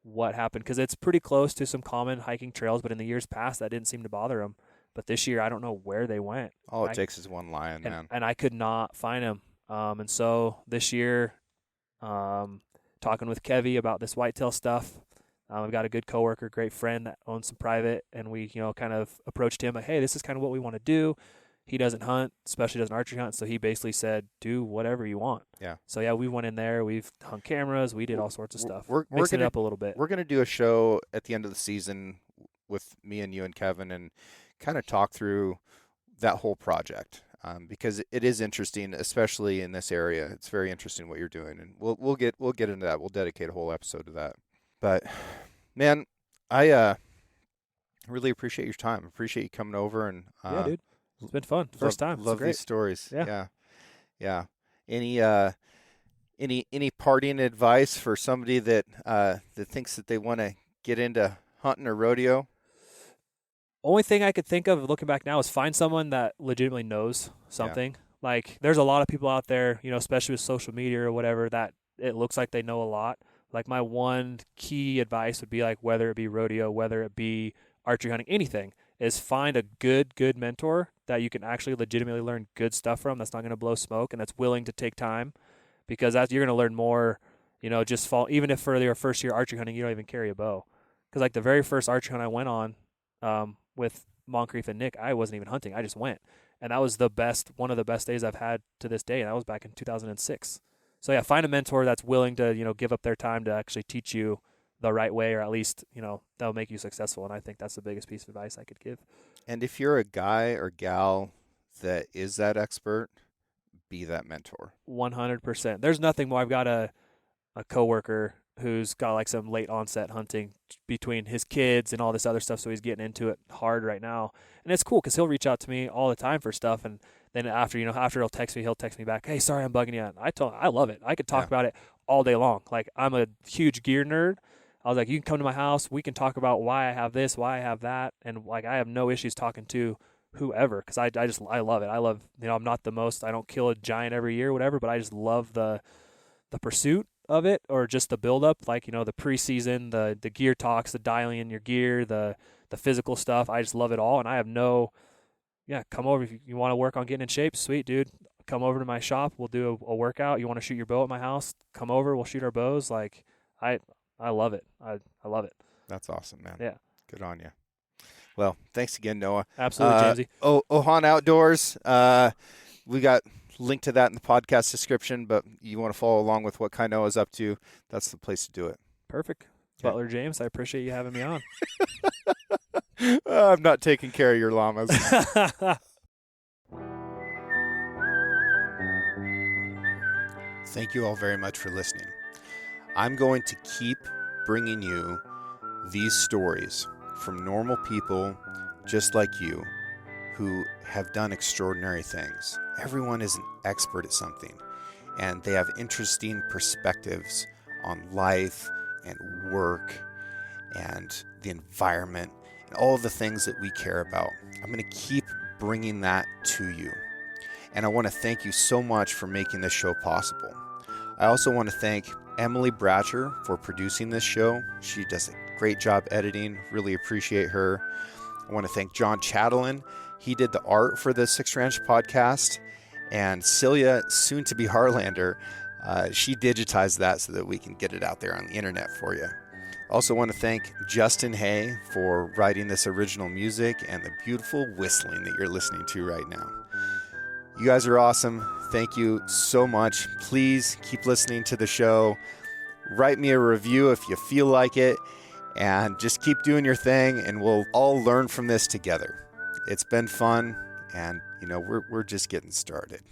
what happened, because it's pretty close to some common hiking trails, but in the years past that didn't seem to bother them. But this year, I don't know where they went. All it takes is one lion, man. And I could not find him. And so this year, talking with Kevy about this whitetail stuff, I've got a good coworker, great friend that owns some private, and we, kind of approached him like, hey, this is kind of what we want to do. He doesn't hunt, especially doesn't archery hunt, so he basically said, do whatever you want. Yeah. So, yeah, we went in there. We've hung cameras. We did all sorts of stuff. We're Mixing gonna, it up a little bit. We're going to do a show at the end of the season with me and you and Kevin and kind of talk through that whole project because it is interesting, especially in this area. It's very interesting what you're doing, and we'll get into that. We'll dedicate a whole episode to that. But, man, I really appreciate your time. Appreciate you coming over and yeah, dude. It's been fun. First time. Love these stories. Yeah. Yeah. Any parting advice for somebody that thinks that they want to get into hunting or rodeo? Only thing I could think of looking back now is find someone that legitimately knows something. Yeah. Like, there's a lot of people out there, especially with social media or whatever, that it looks like they know a lot. Like, my one key advice would be, like, whether it be rodeo, whether it be archery hunting, anything, is find a good mentor that you can actually legitimately learn good stuff from, that's not going to blow smoke and that's willing to take time, because you're going to learn more, even if for your first year archery hunting, you don't even carry a bow. Because, like, the very first archery hunt I went on with Moncrief and Nick, I wasn't even hunting. I just went. And that was one of the best days I've had to this day, and that was back in 2006. So, yeah, find a mentor that's willing to, give up their time to actually teach you the right way, or at least, that'll make you successful. And I think that's the biggest piece of advice I could give. And if you're a guy or gal that is that expert, be that mentor. 100%. There's nothing more. I've got a coworker who's got like some late onset hunting between his kids and all this other stuff, so he's getting into it hard right now. And it's cool because he'll reach out to me all the time for stuff, and then after he'll text me back, hey, sorry I'm bugging you. And I love it. I could talk about it all day long. Like, I'm a huge gear nerd. I was like, you can come to my house. We can talk about why I have this, why I have that. And, like, I have no issues talking to whoever, because I love it. I love, I'm not the most, I don't kill a giant every year or whatever, but I just love the pursuit of it, or just the build-up, like, the preseason, the gear talks, the dialing in your gear, the physical stuff. I just love it all. And I have come over. If you want to work on getting in shape, sweet, dude. Come over to my shop. We'll do a workout. You want to shoot your bow at my house? Come over. We'll shoot our bows. Like, I love it. I love it. That's awesome, man. Yeah. Good on you. Well, thanks again, Noah. Absolutely, Jamesy. Ohan Outdoors. We got link to that in the podcast description, but you want to follow along with what Kainoa is up to, that's the place to do it. Perfect. Okay. Butler James, I appreciate you having me on. I'm not taking care of your llamas. Thank you all very much for listening. I'm going to keep bringing you these stories from normal people just like you who have done extraordinary things. Everyone is an expert at something, and they have interesting perspectives on life and work and the environment and all of the things that we care about. I'm going to keep bringing that to you. And I want to thank you so much for making this show possible. I also want to thank Emily Bratcher for producing this show. She does a great job editing. Really appreciate her. I want to thank John Chatelain. He did the art for the Six Ranch podcast. And Celia, soon to be Harlander, she digitized that so that we can get it out there on the internet for you. Also want to thank Justin Hay for writing this original music and the beautiful whistling that you're listening to right now. You guys are awesome. Thank you so much. Please keep listening to the show. Write me a review if you feel like it, and just keep doing your thing, and we'll all learn from this together. It's been fun, and we're just getting started.